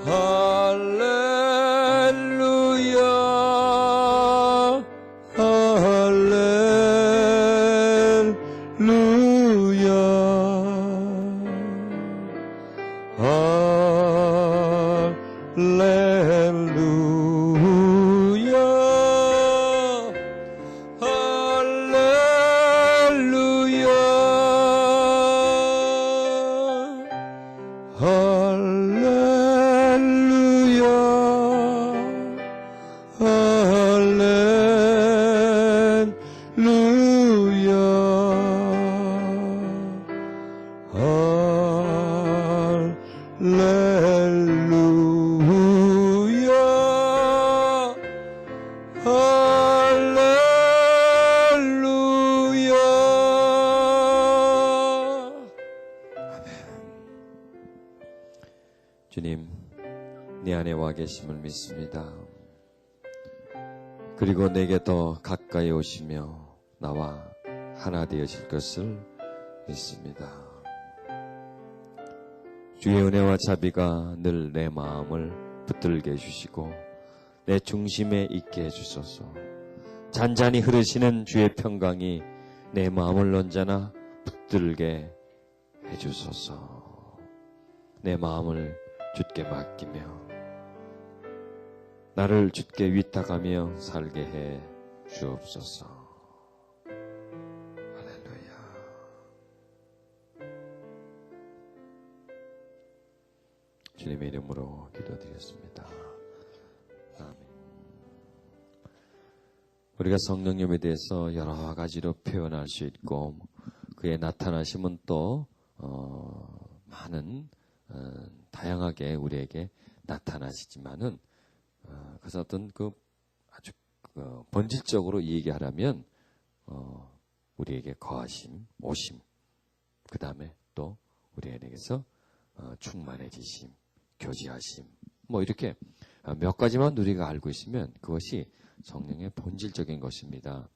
할렐루야 주님, 내 안에 와 계심을 믿습니다. 그리고 내게 더 가까이 오시며 나와 하나 되어질 것을 믿습니다. 주의 은혜와 자비가 늘 내 마음을 붙들게 해주시고 내 중심에 있게 해주소서. 잔잔히 흐르시는 주의 평강이 내 마음을 언제나 붙들게 해주소서. 내 마음을 주께 맡기며 나를 주께 위탁하며 살게 해 주옵소서. 할렐루야. 주님의 이름으로 기도드렸습니다. 아멘. 우리가 성령님에 대해서 여러 가지로 표현할 수 있고 그의 나타나심은 또 많은 다양하게 우리에게 나타나시지만은 그래서 어떤 아주 본질적으로 얘기하라면 우리에게 거하심, 오심, 그 다음에 또 우리에게서 충만해지심, 교제하심, 뭐 이렇게 몇 가지만 우리가 알고 있으면 그것이 성령의 본질적인 것입니다.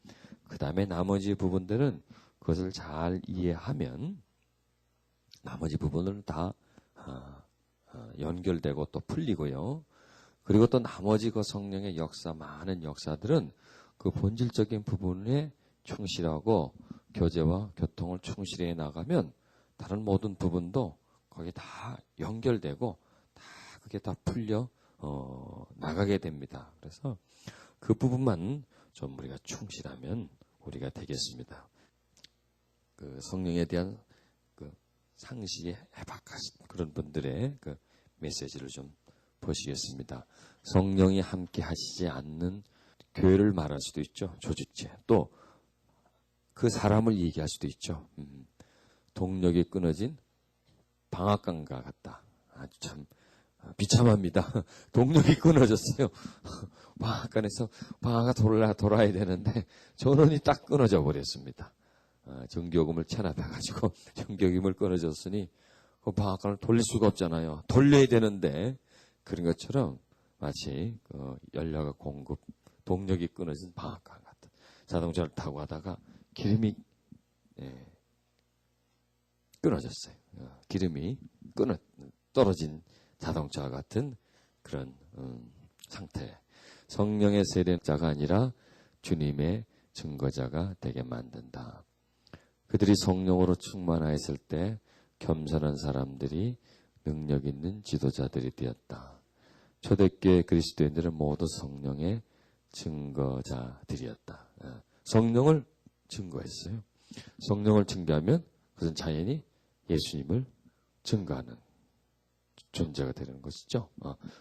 그 다음에 나머지 부분들은 그것을 잘 이해하면 나머지 부분은 다 연결되고 또 풀리고요. 그리고 또 나머지 그 성령의 역사, 많은 역사들은 그 본질적인 부분에 충실하고 교제와 교통을 충실해 나가면 다른 모든 부분도 거기 다 연결되고 다 그게 다 풀려 나가게 됩니다. 그래서 그 부분만 좀 우리가 충실하면 우리가 되겠습니다. 그 성령에 대한 그 상식에 해박하신 그런 분들의 그 메시지를 좀 보시겠습니다. 성령이 함께 하시지 않는 교회를 말할 수도 있죠. 조직체. 또 그 사람을 얘기할 수도 있죠. 동력이 끊어진 방앗간과 같다. 아주 참 비참합니다. 동력이 끊어졌어요. 방앗간에서 방아가 돌아야 되는데 전원이 딱 끊어져 버렸습니다. 전기요금을 체납해가지고 전기요금을 끊어졌으니 그 방앗간을 돌릴 수가 없잖아요. 돌려야 되는데 그런 것처럼 마치 연료가 공급, 동력이 끊어진 방앗간 같은 자동차를 타고 가다가 기름이 끊어졌어요. 기름이 떨어진 자동차 같은 그런 상태. 성령의 세례자가 아니라 주님의 증거자가 되게 만든다. 그들이 성령으로 충만하였을 때 겸손한 사람들이 능력 있는 지도자들이 되었다. 초대교회 그리스도인들은 모두 성령의 증거자들이었다. 성령을 증거했어요. 성령을 증거하면 그것은 자연히 예수님을 증거하는 존재가 되는 것이죠.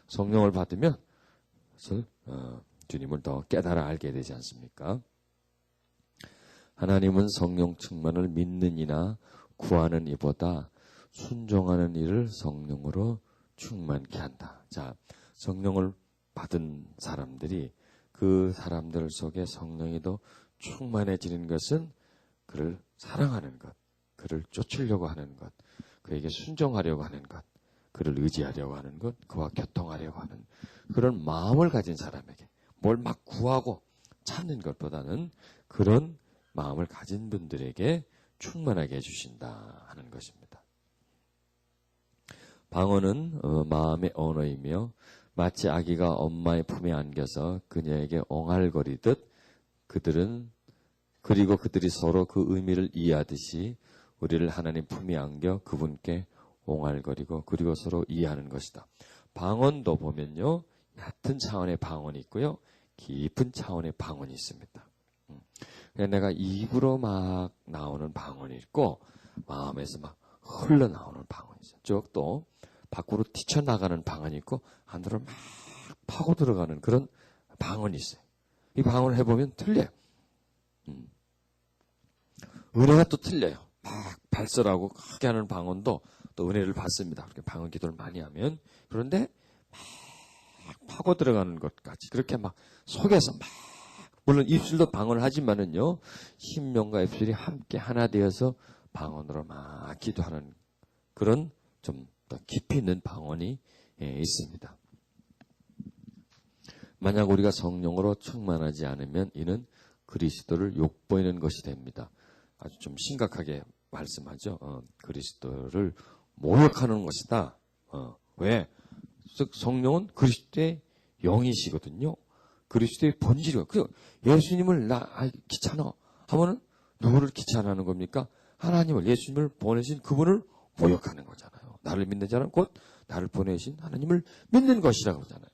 성령을 받으면 그것을 주님을 더 깨달아 알게 되지 않습니까? 하나님은 성령 충만을 믿는 이나 구하는 이보다 순종하는 이를 성령으로 충만케 한다. 자, 성령을 받은 사람들이 그 사람들 속에 성령이 더 충만해지는 것은 그를 사랑하는 것, 그를 쫓으려고 하는 것, 그에게 순종하려고 하는 것, 그를 의지하려고 하는 것, 그와 교통하려고 하는 그런 마음을 가진 사람에게 뭘 막 구하고 찾는 것보다는 그런 마음을 가진 분들에게 충만하게 해주신다 하는 것입니다. 방언은 마음의 언어이며 마치 아기가 엄마의 품에 안겨서 그녀에게 옹알거리듯 그들이 서로 그 의미를 이해하듯이 우리를 하나님 품에 안겨 그분께 옹알거리고 그리고 서로 이해하는 것이다. 방언도 보면요, 얕은 차원의 방언이 있고요, 깊은 차원의 방언이 있습니다. 내가 입으로 막 나오는 방언이 있고 마음에서 막 흘러나오는 방언이 있어요. 쭉 또 밖으로 튀쳐나가는 방언이 있고 안으로 막 파고 들어가는 그런 방언이 있어요. 이 방언을 해보면 틀려요. 은혜가 또 틀려요. 막 발설하고 크게 하는 방언도 또 은혜를 받습니다. 그렇게 방언 기도를 많이 하면. 그런데 막 파고 들어가는 것까지 그렇게 막 속에서 막, 물론 입술도 방언을 하지만은요, 심령과 입술이 함께 하나 되어서 방언으로 막 기도하는 그런 좀 더 깊이 있는 방언이 있습니다. 만약 우리가 성령으로 충만하지 않으면 이는 그리스도를 욕보이는 것이 됩니다. 아주 좀 심각하게 말씀하죠. 그리스도를 모욕하는 것이다. 왜? 즉 성령은 그리스도의 영이시거든요. 그리스도의 본질이요. 예수님을 귀찮아 하면은 누구를 귀찮아하는 겁니까? 하나님을, 예수님을 보내신 그분을 모욕하는 거잖아요. 나를 믿는 자는 곧 나를 보내신 하나님을 믿는 것이라고 그러잖아요.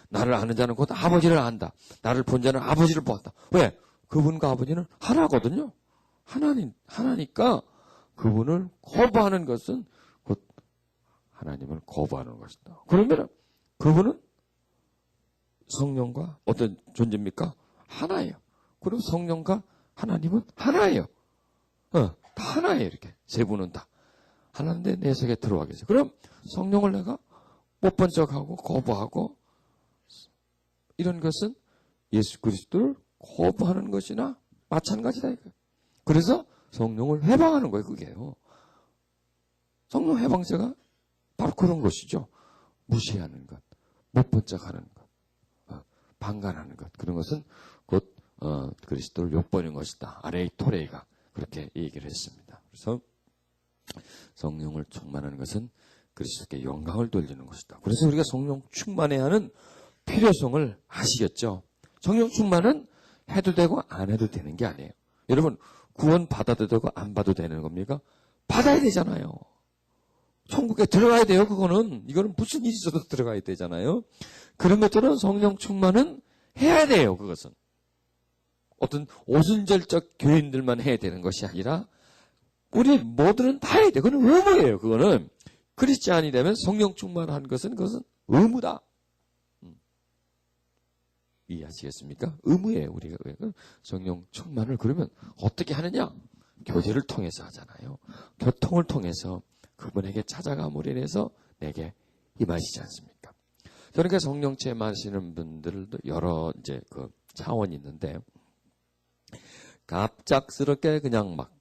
나를 아는 자는 곧 아버지를 안다. 나를 본 자는 아버지를 보았다. 왜? 그분과 아버지는 하나거든요. 하나니까 그분을 거부하는 것은 곧 하나님을 거부하는 것이다. 그러면 그분은 성령과 어떤 존재입니까? 하나예요. 그리고 성령과 하나님은 하나예요. 다 하나예요. 이렇게 세 분은 다 하나인데 내 속에 들어와 계세요. 그럼 성령을 내가 못 본 척하고 거부하고 이런 것은 예수 그리스도를 거부하는 것이나 마찬가지다. 그래서 성령을 회방하는 거예요. 그게요. 성령 회방죄가 바로 그런 것이죠. 무시하는 것, 못 본 척하는 것, 방관하는 것. 그런 것은 곧 그리스도를 욕보이는 것이다. 아레이 토레이가 그렇게 얘기를 했습니다. 그래서 성령을 충만하는 것은 그리스도께 영광을 돌리는 것이다. 그래서 우리가 성령 충만해야 하는 필요성을 아시겠죠? 성령 충만은 해도 되고 안 해도 되는 게 아니에요. 여러분, 구원 받아도 되고 안 받아도 되는 겁니까? 받아야 되잖아요. 천국에 들어가야 돼요. 이거는 무슨 일이 있어도 들어가야 되잖아요. 그런 것들은 성령 충만은 해야 돼요. 그것은 어떤 오순절적 교인들만 해야 되는 것이 아니라 우리 모두는 다 해야 돼. 그건 의무예요. 그거는 크리스찬이 되면 성령 충만한 것은 그것은 의무다. 이해하시겠습니까? 의무예요. 우리가 성령 충만을 그러면 어떻게 하느냐? 교제를 통해서 하잖아요. 교통을 통해서 그분에게 찾아감으로 인해서 내게 임하시지 않습니까? 그러니까 성령체 마시는 분들도 여러 이제 그 차원이 있는데 갑작스럽게 그냥 막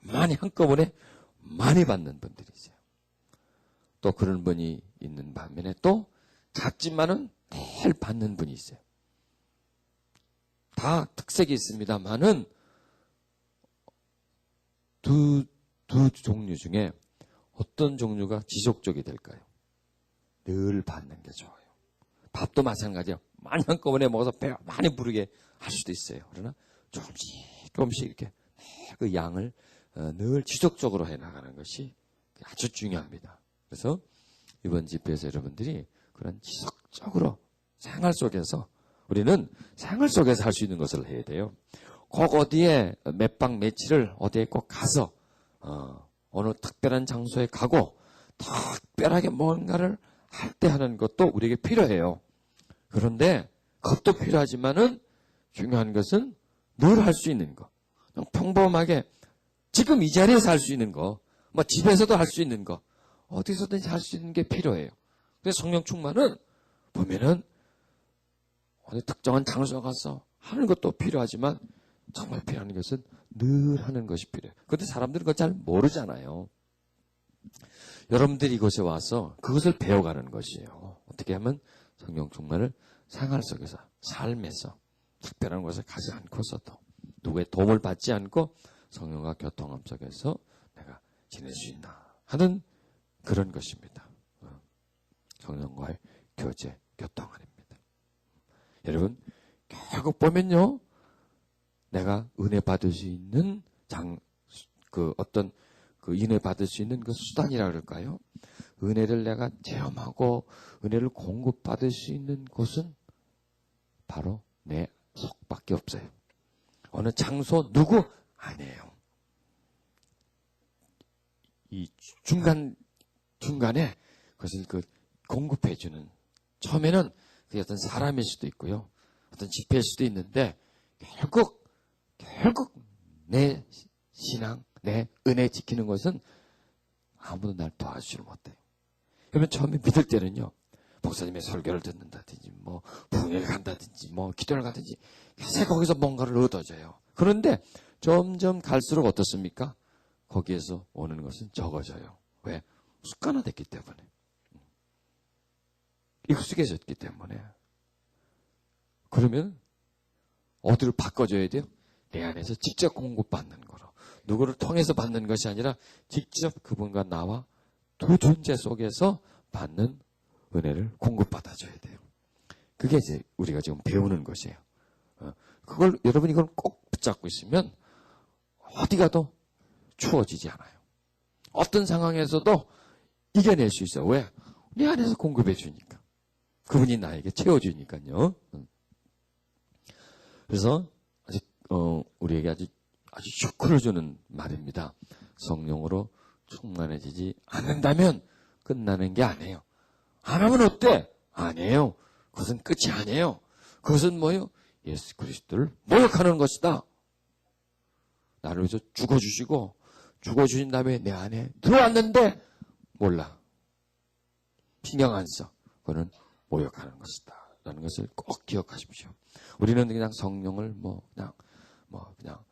많이 한꺼번에 많이 받는 분들이 있어요. 또 그런 분이 있는 반면에 또 작지만은 늘 받는 분이 있어요. 다 특색이 있습니다만은 두 종류 중에 어떤 종류가 지속적이 될까요? 늘 받는 게 좋아요. 밥도 마찬가지예요. 많이 한꺼번에 먹어서 배가 많이 부르게 할 수도 있어요. 그러나 조금씩 이렇게 그 양을 늘 지속적으로 해나가는 것이 아주 중요합니다. 그래서 이번 집회에서 여러분들이 그런 지속적으로 생활 속에서 우리는 생활 속에서 할 수 있는 것을 해야 돼요. 꼭 어디에 몇 박 며칠을 어디에 꼭 가서 어느 특별한 장소에 가고 특별하게 뭔가를 할 때 하는 것도 우리에게 필요해요. 그런데 그것도 필요하지만은 중요한 것은 늘 할 수 있는 거. 평범하게 지금 이 자리에서 할 수 있는 거, 뭐 집에서도 할 수 있는 거, 어디서든지 할 수 있는 게 필요해요. 그래서 성령 충만은 보면은 어느 특정한 장소에 가서 하는 것도 필요하지만 정말 필요한 것은 늘 하는 것이 필요해요. 그런데 사람들은 그걸 잘 모르잖아요. 여러분들이 이곳에 와서 그것을 배워가는 것이에요. 어떻게 하면 성령 충만을 생활 속에서, 삶에서 특별한 곳에 가지 않고서도 누구의 도움을 받지 않고 성령과 교통함 속에서 내가 지낼 수 있나 하는 그런 것입니다. 성령과의 교제, 교통 아닙니다. 여러분, 결국 보면요, 내가 은혜 받을 수 있는 어떤 은혜 받을 수 있는 그 수단이라 그럴까요? 은혜를 내가 체험하고 은혜를 공급받을 수 있는 곳은 바로 내 속밖에 없어요. 어느 장소 누구 아니에요. 이 중간에 그것을 공급해주는, 처음에는 그게 어떤 사람일 수도 있고요, 어떤 집회일 수도 있는데 결국 내 신앙, 내 은혜 지키는 것은 아무도 날 도와주지를 못해요. 그러면 처음에 믿을 때는요, 목사님의 설교를 듣는다든지, 부흥회를 간다든지, 기도를 가든지, 계속 거기서 뭔가를 얻어져요. 그런데 점점 갈수록 어떻습니까? 거기에서 오는 것은 적어져요. 왜? 습관화됐기 때문에. 익숙해졌기 때문에. 그러면 어디로 바꿔줘야 돼요? 내 안에서 직접 공급받는 거로. 누구를 통해서 받는 것이 아니라 직접 그분과 나와 두 존재 속에서 받는 은혜를 공급받아줘야 돼요. 그게 이제 우리가 지금 배우는 것이에요. 여러분 이걸 꼭 붙잡고 있으면 어디 가도 추워지지 않아요. 어떤 상황에서도 이겨낼 수 있어요. 왜? 내 안에서 공급해 주니까. 그분이 나에게 채워주니까요. 그래서 우리에게 아주 슈크를 주는 말입니다. 성령으로 충만해지지 않는다면 끝나는 게 아니에요. 안 하면 어때? 아니에요. 그것은 끝이 아니에요. 그것은 뭐예요? 예수 그리스도를 모욕하는 것이다. 나를 위해서 죽어주신 다음에 내 안에 들어왔는데 몰라. 신경 안 써. 그거는 모욕하는 것이다. 라는 것을 꼭 기억하십시오. 우리는 그냥 성령을 그냥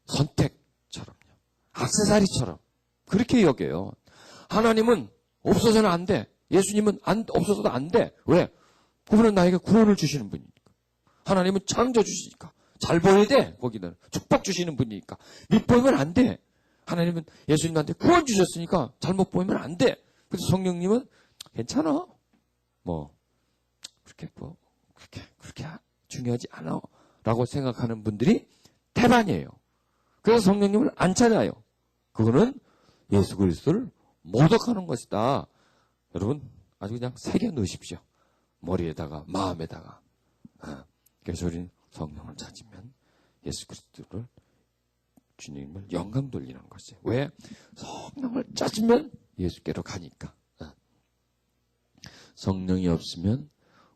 선택처럼요. 액세서리처럼 그렇게 여겨요. 하나님은 없어서는 안 돼. 예수님은 없어서도 안 돼. 왜? 그분은 나에게 구원을 주시는 분이니까. 하나님은 창조 주시니까. 잘 보여야 돼. 거기는 축복 주시는 분이니까. 밑보이면 안 돼. 하나님은 예수님한테 구원 주셨으니까 잘못 보이면 안 돼. 그래서 성령님은 괜찮아. 그렇게 중요하지 않아. 라고 생각하는 분들이 대반이에요. 그래서 성령님을 안 찾아요. 그거는 예수 그리스도를 모독하는 것이다. 여러분, 아주 그냥 새겨 넣으십시오. 머리에다가, 마음에다가. 그래서 우리는 성령을 찾으면 예수 그리스도를, 주님을 영광 돌리는 것이에요. 왜? 성령을 찾으면 예수께로 가니까. 성령이 없으면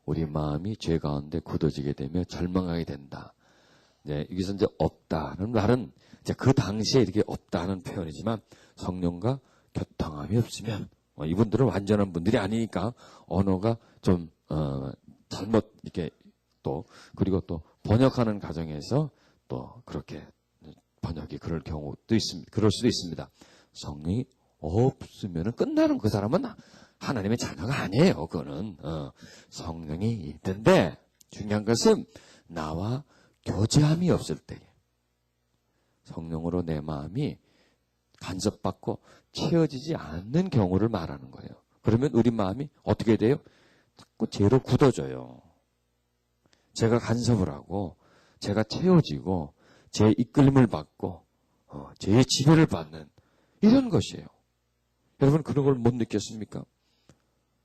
우리 마음이 죄 가운데 굳어지게 되며 절망하게 된다. 여기서 이제 없다는 말은 이제 그 당시에 이렇게 없다는 표현이지만 성령과 교통함이 없으면 이분들은 완전한 분들이 아니니까 언어가 좀 잘못 이렇게 그리고 또 번역하는 과정에서 또 그렇게 번역이 그럴 경우도 있습니다. 그럴 수도 있습니다. 성령이 없으면 끝나는 그 사람은 하나님의 자녀가 아니에요. 그거는 성령이 있는데 중요한 것은 나와 교제함이 없을 때에 성령으로 내 마음이 간섭받고 채워지지 않는 경우를 말하는 거예요. 그러면 우리 마음이 어떻게 돼요? 자꾸 죄로 굳어져요. 제가 간섭을 하고 제가 채워지고 제 이끌림을 받고 제 지배를 받는 이런 것이에요. 여러분 그런 걸 못 느꼈습니까?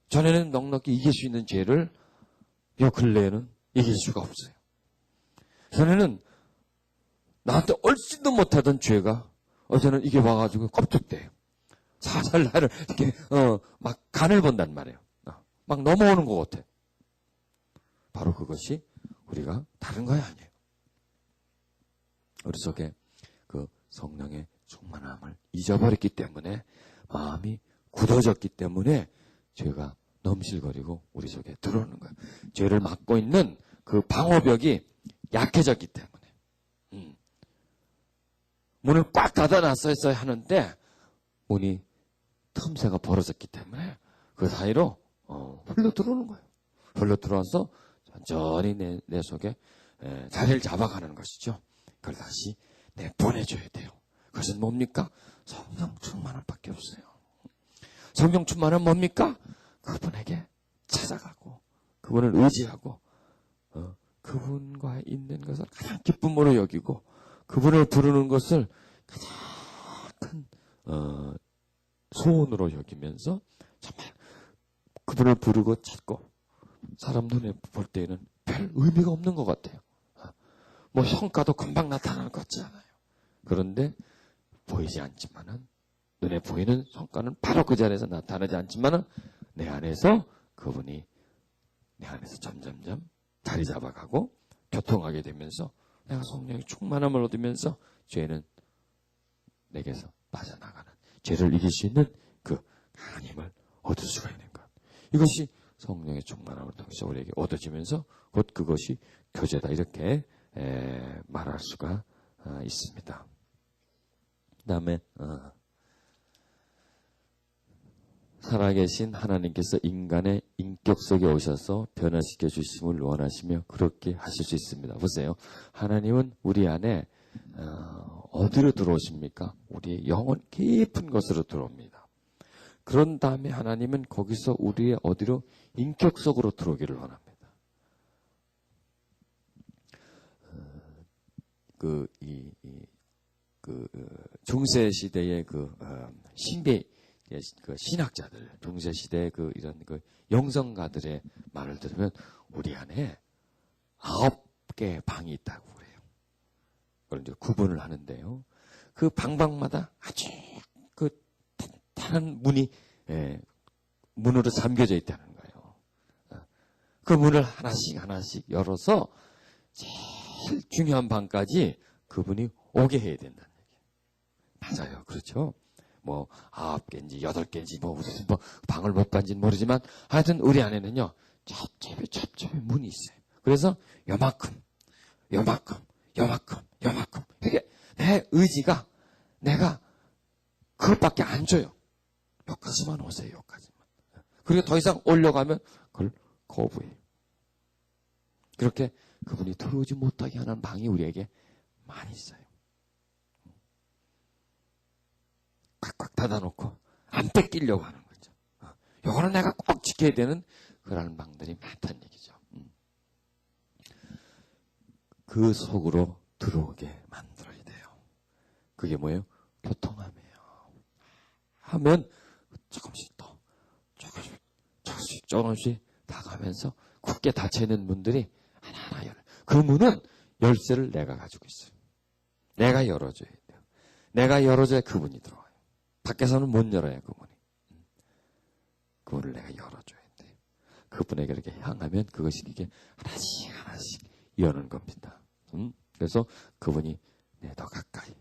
전에는 넉넉히 이길 수 있는 죄를 요 근래에는 이길 수가 없어요. 전에는 나한테 얼씬도 못하던 죄가 어제는 이게 와가지고 껍죽대요. 살살 나를 이렇게 막 간을 본단 말이에요. 막 넘어오는 것 같아. 바로 그것이 우리가 다른 거야 아니에요. 우리 속에 그 성령의 충만함을 잊어버렸기 때문에 마음이 굳어졌기 때문에 죄가 넘실거리고 우리 속에 들어오는 거예요. 죄를 막고 있는 그 방어벽이 약해졌기 때문에 문을 꽉 닫아놨어야 하는데 문이 틈새가 벌어졌기 때문에 그 사이로 흘러 들어오는 거예요. 흘러 들어와서 천천히 내 속에 자리를 잡아가는 것이죠. 그걸 다시 내보내줘야 돼요. 그것은 뭡니까? 성령 충만함 밖에 없어요. 성령 충만은 뭡니까? 그분에게 찾아가고 그분을 의지하고 그분과 있는 것을 가장 기쁨으로 여기고 그분을 부르는 것을 가장 큰 소원으로 여기면서 정말 그분을 부르고 찾고 사람 눈에 볼 때에는 별 의미가 없는 것 같아요. 뭐 성과도 금방 나타나는 것 같지 않아요. 그런데 보이지 않지만은 눈에 보이는 성과는 바로 그 자리에서 나타나지 않지만은 내 안에서 그분이 내 안에서 점점점 자리 잡아가고 교통하게 되면서 내가 성령의 충만함을 얻으면서 죄는 내게서 빠져나가는 죄를 이길 수 있는 그 하나님을 얻을 수가 있는 것. 이것이 성령의 충만함을 통해서 우리에게 얻어지면서 곧 그것이 교제다 이렇게 말할 수가 있습니다. 그 다음에 살아계신 하나님께서 인간의 인격 속에 오셔서 변화시켜 주심을 원하시며 그렇게 하실 수 있습니다. 보세요. 하나님은 우리 안에 어디로 들어오십니까? 우리의 영혼 깊은 것으로 들어옵니다. 그런 다음에 하나님은 거기서 우리의 어디로 인격 속으로 들어오기를 원합니다. 중세 시대의 신비 신학자들, 중세 시대 이런 영성가들의 말을 들으면 우리 안에 9개의 방이 있다고 그래요. 그걸 이제 구분을 하는데요. 그 방방마다 아주 탄탄한 문이 문으로 잠겨져 있다는 거예요. 그 문을 하나씩 열어서 제일 중요한 방까지 그분이 오게 해야 된다는 얘기예요. 맞아요. 그렇죠? 뭐 9개인지 8개인지 뭐 방을 못 간지는 모르지만 하여튼 우리 안에는요 첩첩이 문이 있어요. 그래서 요만큼 이게 내 의지가 내가 그것밖에 안 줘요. 여기까지만 오세요. 여기까지만. 그리고 더 이상 올려가면 그걸 거부해요. 그렇게 그분이 들어오지 못하게 하는 방이 우리에게 많이 있어요. 꽉꽉 닫아놓고 안 뺏기려고 하는 거죠. 요거는 내가 꼭 지켜야 되는 그런 방들이 많다는 얘기죠. 그 속으로 들어오게 만들어야 돼요. 그게 뭐예요? 교통함이에요. 하면 조금씩 조금씩 다가면서 굳게 닫혀있는 문들이 하나하나 열어요. 그 문은 열쇠를 내가 가지고 있어요. 내가 열어줘야 돼요. 내가 열어줘야 그분이 들어와요. 밖에서는 못 열어요, 그분이. 그분을 내가 열어줘야 돼요. 그분에게 이렇게 향하면 그것이 이게 하나씩 여는 겁니다. 그래서 그분이 더 가까이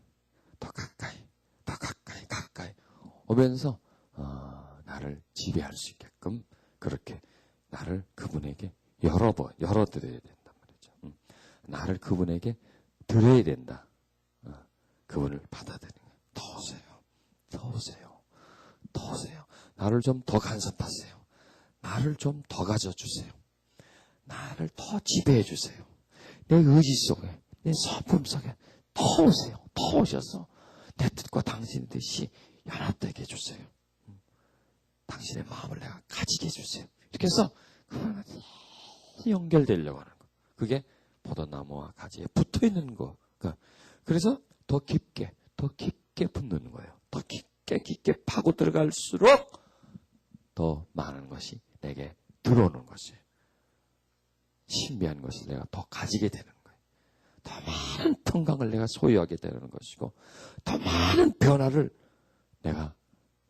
오면서 나를 지배할 수 있게끔 그렇게 나를 그분에게 열어드려야 된단 말이죠. 나를 그분에게 드려야 된다. 그분을 받아들이는 거예요. 더 오세요. 나를 좀 더 간섭하세요. 나를 좀 더 가져주세요. 나를 더 지배해 주세요. 내 의지 속에, 내 성품 속에 더 오세요. 더 오셔서 내 뜻과 당신의 뜻이 연합되게 해주세요. 당신의 마음을 내가 가지게 해주세요. 이렇게 해서 그분한테 연결되려고 하는 거. 그게 포도나무와 가지에 붙어있는 거. 그래서 더 깊게 붙는 거예요. 더 깊게 파고 들어갈수록 더 많은 것이 내게 들어오는 것이에요. 신비한 것을 내가 더 가지게 되는 거예요. 더 많은 평강을 내가 소유하게 되는 것이고 더 많은 변화를 내가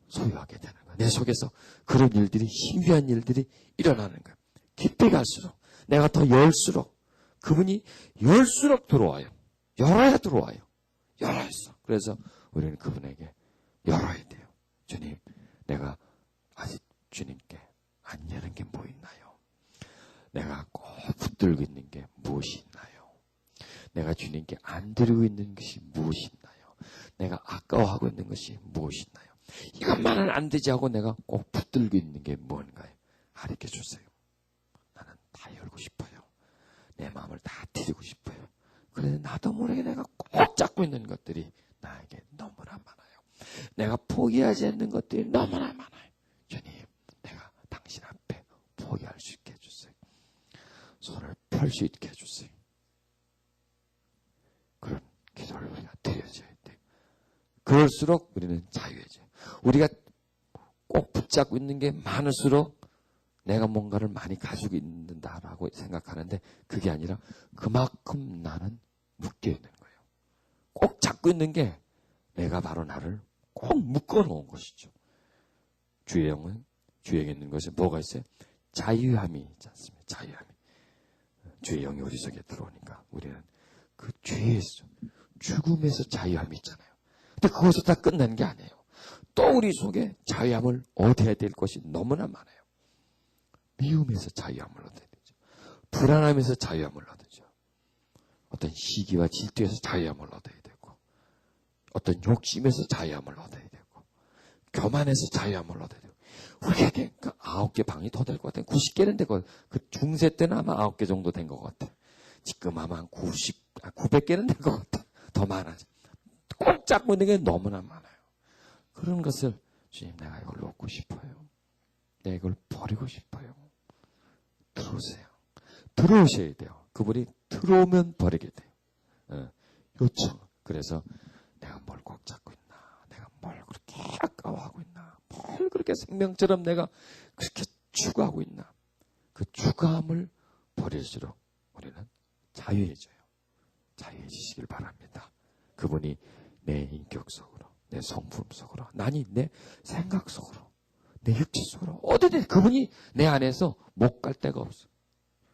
소유하게 되는 거예요. 내 속에서 그런 일들이 신비한 일들이 일어나는 거예요. 깊이 갈수록 내가 더 열수록 그분이 열수록 들어와요. 열어야 들어와요. 열어있어. 그래서 우리는 그분에게 열어야 돼요. 주님, 내가 아직 주님께 안 여는 게 뭐 있나요? 내가 꼭 붙들고 있는 게 무엇이 있나요? 내가 주님께 안 드리고 있는 것이 무엇이 있나요? 내가 아까워하고 있는 것이 무엇이 있나요? 이것만은 안 되지 하고 내가 꼭 붙들고 있는 게 뭔가요? 가르쳐 주세요. 나는 다 열고 싶어요. 내 마음을 다 드리고 싶어요. 그런데 나도 모르게 내가 꼭 잡고 있는 것들이 나에게 너무나 많아요. 내가 포기하지 않는 것들이 너무나 많아요. 주님, 내가 당신 앞에 포기할 수 있게 해주세요. 손을 펼 수 있게 해주세요. 그런 기도를 우리가 드려줘야 돼요. 그럴수록 우리는 자유해져요. 우리가 꼭 붙잡고 있는 게 많을수록 내가 뭔가를 많이 가지고 있는다라고 생각하는데 그게 아니라 그만큼 나는 묶여 있는 거예요. 꼭 잡고 있는 게 내가 바로 나를 꼭 묶어 놓은 것이죠. 주의 영은 주에 있는 것에 뭐가 있어요? 자유함이 있지 않습니까? 자유함이. 주의 영이 우리 속에 들어오니까 우리는 그 죄에서 죽음에서 자유함이 있잖아요. 근데 그것을 다 끝난 게 아니에요. 또 우리 속에 자유함을 얻어야 될 것이 너무나 많아요. 미움에서 자유함을 얻어야 되죠. 불안함에서 자유함을 얻죠. 어떤 시기와 질투에서 자유함을 얻어야 되고, 어떤 욕심에서 자유함을 얻어야 되고, 교만에서 자유함을 얻어야 되고. 우리에게 9개 방이 더 될 것 같아요. 90개는 되고, 그 중세 때는 아마 9개 정도 된 것 같아요. 지금 아마 한 900개는 된 것 같아요. 더 많아져. 꼭 잡고 있는 게 너무나 많아요. 그런 것을 주님, 내가 이걸 놓고 싶어요. 내가 이걸 버리고 싶어요. 들어오세요. 들어오셔야 돼요. 그분이 들어오면 버리게 돼요. 요청. 그래서 내가 뭘 꼭 잡고 있나? 내가 뭘 그렇게 아까워하고 있나? 뭘 그렇게 생명처럼 내가 그렇게 추구하고 있나? 그 추구함을 버릴수록 우리는 자유해져요. 자유해지시길 바랍니다. 그분이 내 인격 속으로, 내 성품 속으로, 아니 내 생각 속으로, 내 육체 속으로 어디든 그분이 내 안에서 못 갈 데가 없어.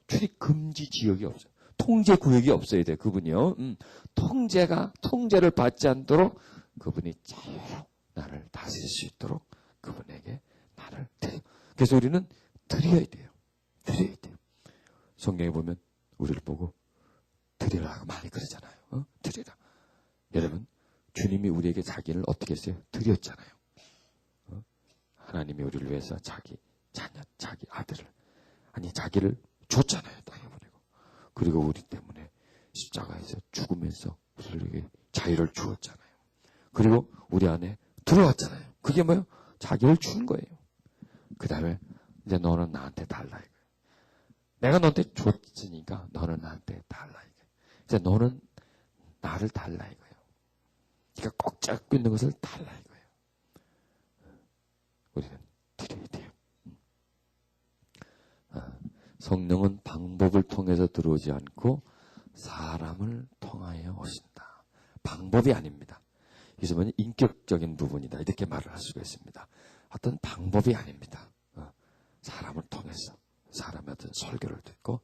출입 금지 지역이 없어요. 통제 구역이 없어야 돼. 그분이요. 통제를 받지 않도록 그분이 자유로 나를 다스릴 수 있도록 그분에게 나를 드려. 그래서 우리는 드려야 돼요. 드려야 돼요. 성경에 보면 우리를 보고 드리라고 많이 그러잖아요. 드리라. 여러분, 주님이 우리에게 자기를 어떻게 했어요? 드렸잖아요. 하나님이 우리를 위해서 자기 자녀, 자기 아들을, 아니 자기를 줬잖아요. 땅에 보내고. 그리고 우리 때문에 십자가에서 죽으면서 우리에게 자유를 주었잖아요. 그리고 우리 안에 들어왔잖아요. 그게 뭐예요? 자기를 준 거예요. 그 다음에 이제 너는 나한테 달라 이거예요. 내가 너한테 줬으니까 너는 나한테 달라 이거예요. 이제 너는 나를 달라 이거예요. 네가 꼭 잡고 있는 것을 달라 이거예요. 우리는 드려야 돼요. 성령은 방법을 통해서 들어오지 않고 사람을 통하여 오신다. 방법이 아닙니다. 여기서 보면 인격적인 부분이다. 이렇게 말을 할 수가 있습니다. 어떤 방법이 아닙니다. 사람을 통해서 사람의 어떤 설교를 듣고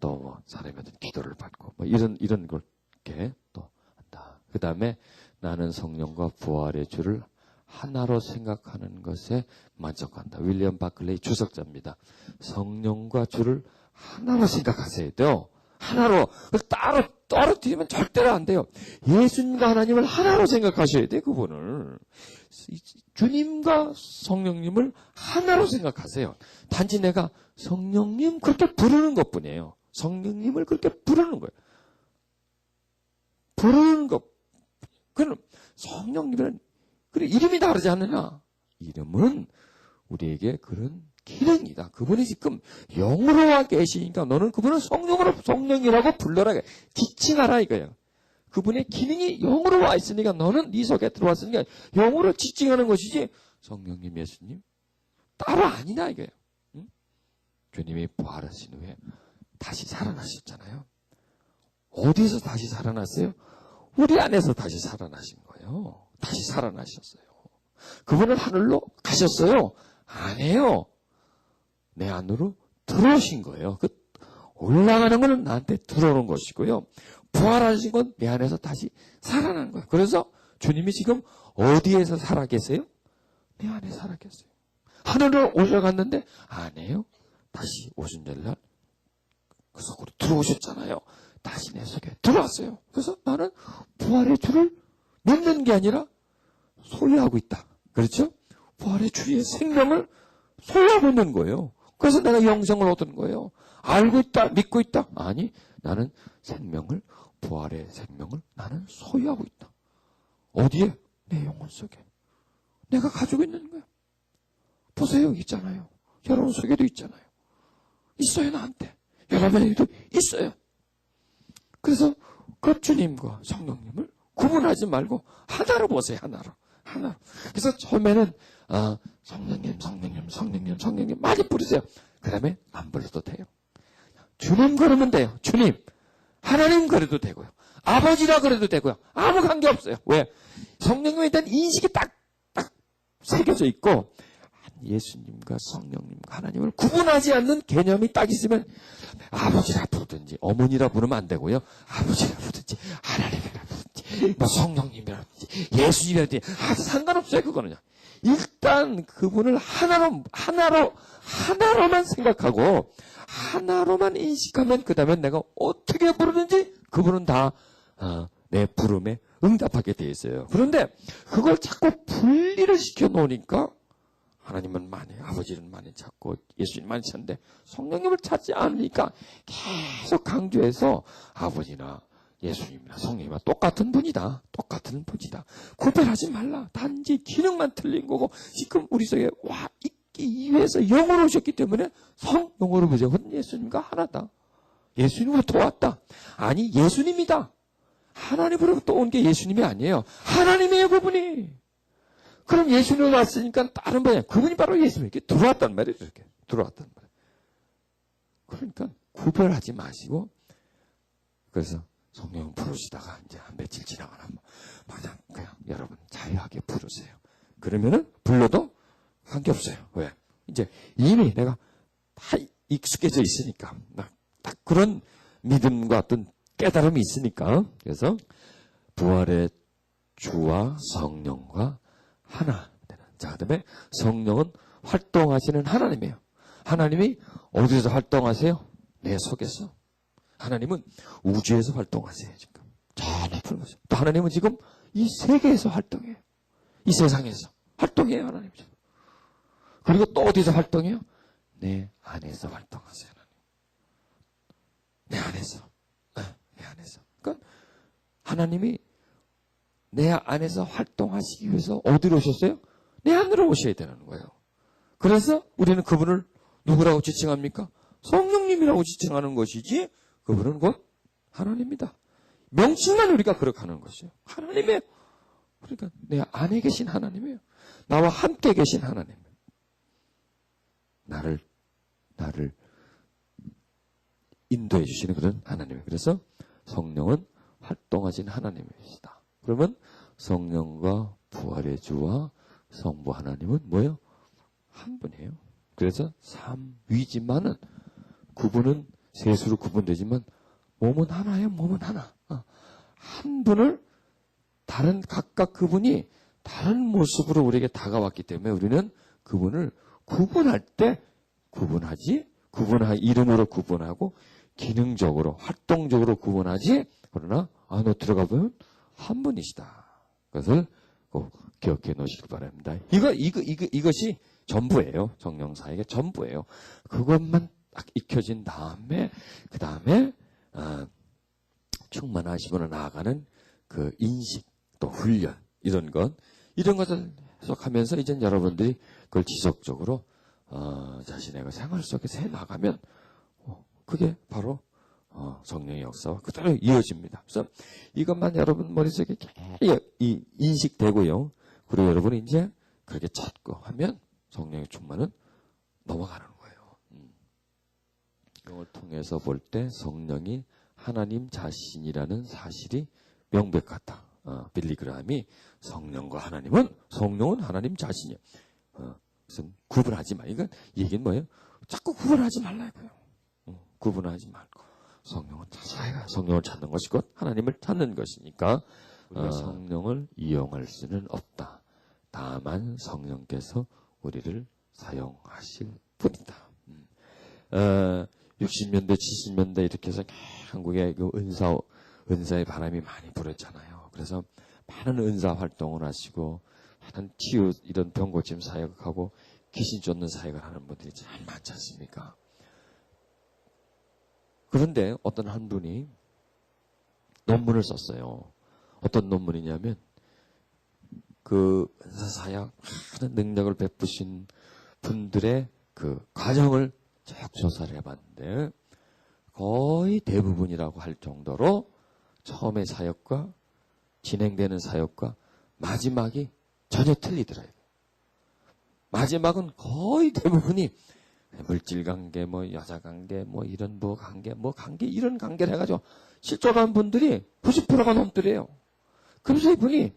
또 사람의 어떤 기도를 받고 이런 걸 이렇게 또 한다. 그 다음에 나는 성령과 부활의 주를 하나로 생각하는 것에 만족한다. 윌리엄 바클레이 주석자입니다. 성령과 주를 하나로 생각하셔야 돼요. 하나로. 따로 떨어뜨리면 절대로 안 돼요. 예수님과 하나님을 하나로 생각하셔야 돼요. 그분을. 주님과 성령님을 하나로 생각하세요. 단지 내가 성령님 그렇게 부르는 것뿐이에요. 성령님을 그렇게 부르는 거예요. 부르는 것. 그럼 성령님은 그래 이름이 다르지 않느냐? 이름은 우리에게 그런 기능이다. 그분이 지금 영으로 와 계시니까 너는 그분은 성령이라고 불러라. 지칭하라 이거예요. 그분의 기능이 영으로 와 있으니까 너는 네 속에 들어왔으니까 영으로 지칭하는 것이지 성령님, 예수님 따로 아니다 이거예요. 응? 주님이 부활하신 후에 다시 살아나셨잖아요. 어디서 다시 살아났어요? 우리 안에서 다시 살아나신 거예요. 다시 살아나셨어요. 그분은 하늘로 가셨어요? 아니에요. 내 안으로 들어오신 거예요. 그 올라가는 건 나한테 들어오는 것이고요. 부활하신 건 내 안에서 다시 살아난 거예요. 그래서 주님이 지금 어디에서 살아계세요? 내 안에 살아계세요. 하늘로 올라갔는데 아니에요. 다시 오순절날 그 속으로 들어오셨잖아요. 다시 내 속에 들어왔어요. 그래서 나는 부활의 주를 믿는 게 아니라 소유하고 있다. 그렇죠? 부활의 주의 생명을 소유하고 있는 거예요. 그래서 내가 영생을 얻은 거예요. 알고 있다, 믿고 있다. 아니, 나는 생명을, 부활의 생명을 나는 소유하고 있다. 어디에? 내 영혼 속에. 내가 가지고 있는 거야. 보세요, 있잖아요. 여러분 속에도 있잖아요. 있어요, 나한테. 여러분에게도 있어요. 그래서 그 주님과 성령님을 구분하지 말고 하나로 보세요, 하나로. 그래서 처음에는 성령님 많이 부르세요. 그 다음에 안 불러도 돼요. 주님 그러면 돼요. 주님. 하나님 그래도 되고요. 아버지라 그래도 되고요. 아무 관계 없어요. 왜? 성령님에 대한 인식이 딱 새겨져 있고 예수님과 성령님과 하나님을 구분하지 않는 개념이 딱 있으면 아버지라 부르든지 어머니라 부르면 안 되고요. 아버지라 부르든지 하나님이라 부르든지 뭐 성령님이라든지 예수님이라든지 상관없어요. 그거는요. 일단 그분을 하나로만 생각하고 하나로만 인식하면 그 다음에 내가 어떻게 부르는지 그분은 다 내 부름에 응답하게 되어 있어요. 그런데 그걸 자꾸 분리를 시켜 놓으니까 하나님은 많이, 아버지는 많이 찾고 예수님 많이 찾는데 성령님을 찾지 않으니까 계속 강조해서 아버지나 예수님이나 성령님과 똑같은 분이다. 구별하지 말라. 단지 기능만 틀린 거고 지금 우리 속에 있기 위해서 영으로 오셨기 때문에 성령으로 보자고는 예수님과 하나다. 예수님으로 도왔다. 아니 예수님이다. 하나님으로부터 온 게 예수님이 아니에요. 하나님이에요, 그분이. 그럼 예수님이 왔으니까 다른 분이야. 그분이 바로 예수님에게 들어왔단 말이에요. 이렇게 들어왔단 말이에요. 그러니까 구별하지 마시고 그래서 성령 부르시다가 이제 한 며칠 지나가나 그냥 여러분 자유하게 부르세요. 그러면은 불러도 관계없어요. 왜? 이제 이미 내가 다 익숙해져 있으니까 딱 그런 믿음과 어떤 깨달음이 있으니까. 그래서 부활의 주와 성령과 하나. 자, 그다음에 성령은 활동하시는 하나님이에요. 하나님이 어디서 활동하세요? 내 속에서. 하나님은 우주에서 활동하세요. 지금 저 높은 곳에서. 또 하나님은 지금 이 세계에서 활동해요. 이 세상에서 활동해요. 하나님. 그리고 또 어디서 활동해요? 내 안에서 활동하세요. 하나님. 내 안에서. 내 안에서. 그러니까 하나님이 내 안에서 활동하시기 위해서 어디로 오셨어요? 내 안으로 오셔야 되는 거예요. 그래서 우리는 그분을 누구라고 지칭합니까? 성령님이라고 지칭하는 것이지 그분은 곧 하나님입니다. 명칭만 우리가 그렇게 하는 것이에요. 하나님이에요. 그러니까 내 안에 계신 하나님이에요. 나와 함께 계신 하나님. 나를 인도해 주시는 그런 하나님이에요. 그래서 성령은 활동하신 하나님이시다. 그러면 성령과 부활의 주와 성부 하나님은 뭐예요? 한 분이에요. 그래서 삼위지만은 구분은 세수로 구분되지만 몸은 하나예요. 몸은 하나. 한 분을 각각 그분이 다른 모습으로 우리에게 다가왔기 때문에 우리는 그분을 구분할 때 이름으로 구분하고 기능적으로 활동적으로 구분하지. 그러나 너 들어가 보면 한 분이시다. 그것을 꼭 기억해 놓으시기 바랍니다. 이것이 전부예요. 성령사에게 전부예요. 그것만 딱 익혀진 다음에 그 다음에 충만하심으로 나아가는 그 인식 또 훈련 이런 것을 해석하면서 이제 여러분들이 그걸 지속적으로 자신의 그 생활 속에서 해 나가면 그게 바로 성령의 역사와 그대로 이어집니다. 그래서 이것만 여러분 머릿속에 인식되고요. 그리고 여러분이 이제 그렇게 찾고 하면 성령의 충만은 넘어가는 거예요. 이걸 통해서 볼 때 성령이 하나님 자신이라는 사실이 명백하다. 빌리그람이 성령은 하나님 자신이에요. 그래서 구분하지 마. 이건 얘기는 뭐예요? 자꾸 구분하지 말라고요. 구분하지 말고 성령은 성령을 찾는 것이 곧 하나님을 찾는 것이니까 우리가 성령을 이용할 수는 없다. 다만 성령께서 우리를 사용하실 뿐이다. 60년대, 70년대 이렇게 해서 한국에 그 은사의 바람이 많이 불었잖아요. 그래서 많은 은사 활동을 하시고 많은 치유 이런 병 고침 사역하고 귀신 쫓는 사역을 하는 분들이 참 많지 않습니까? 그런데 어떤 한 분이 논문을 썼어요. 어떤 논문이냐면 그 은사 사역 많은 능력을 베푸신 분들의 그 과정을 쭉 조사를 해봤는데 거의 대부분이라고 할 정도로 처음의 사역과 진행되는 사역과 마지막이 전혀 틀리더라고요. 마지막은 거의 대부분이 물질 관계, 뭐 여자 관계, 뭐 이런 뭐 관계 이런 관계를 해가지고 실족한 분들이 90%가 넘더래요. 그래서 이분이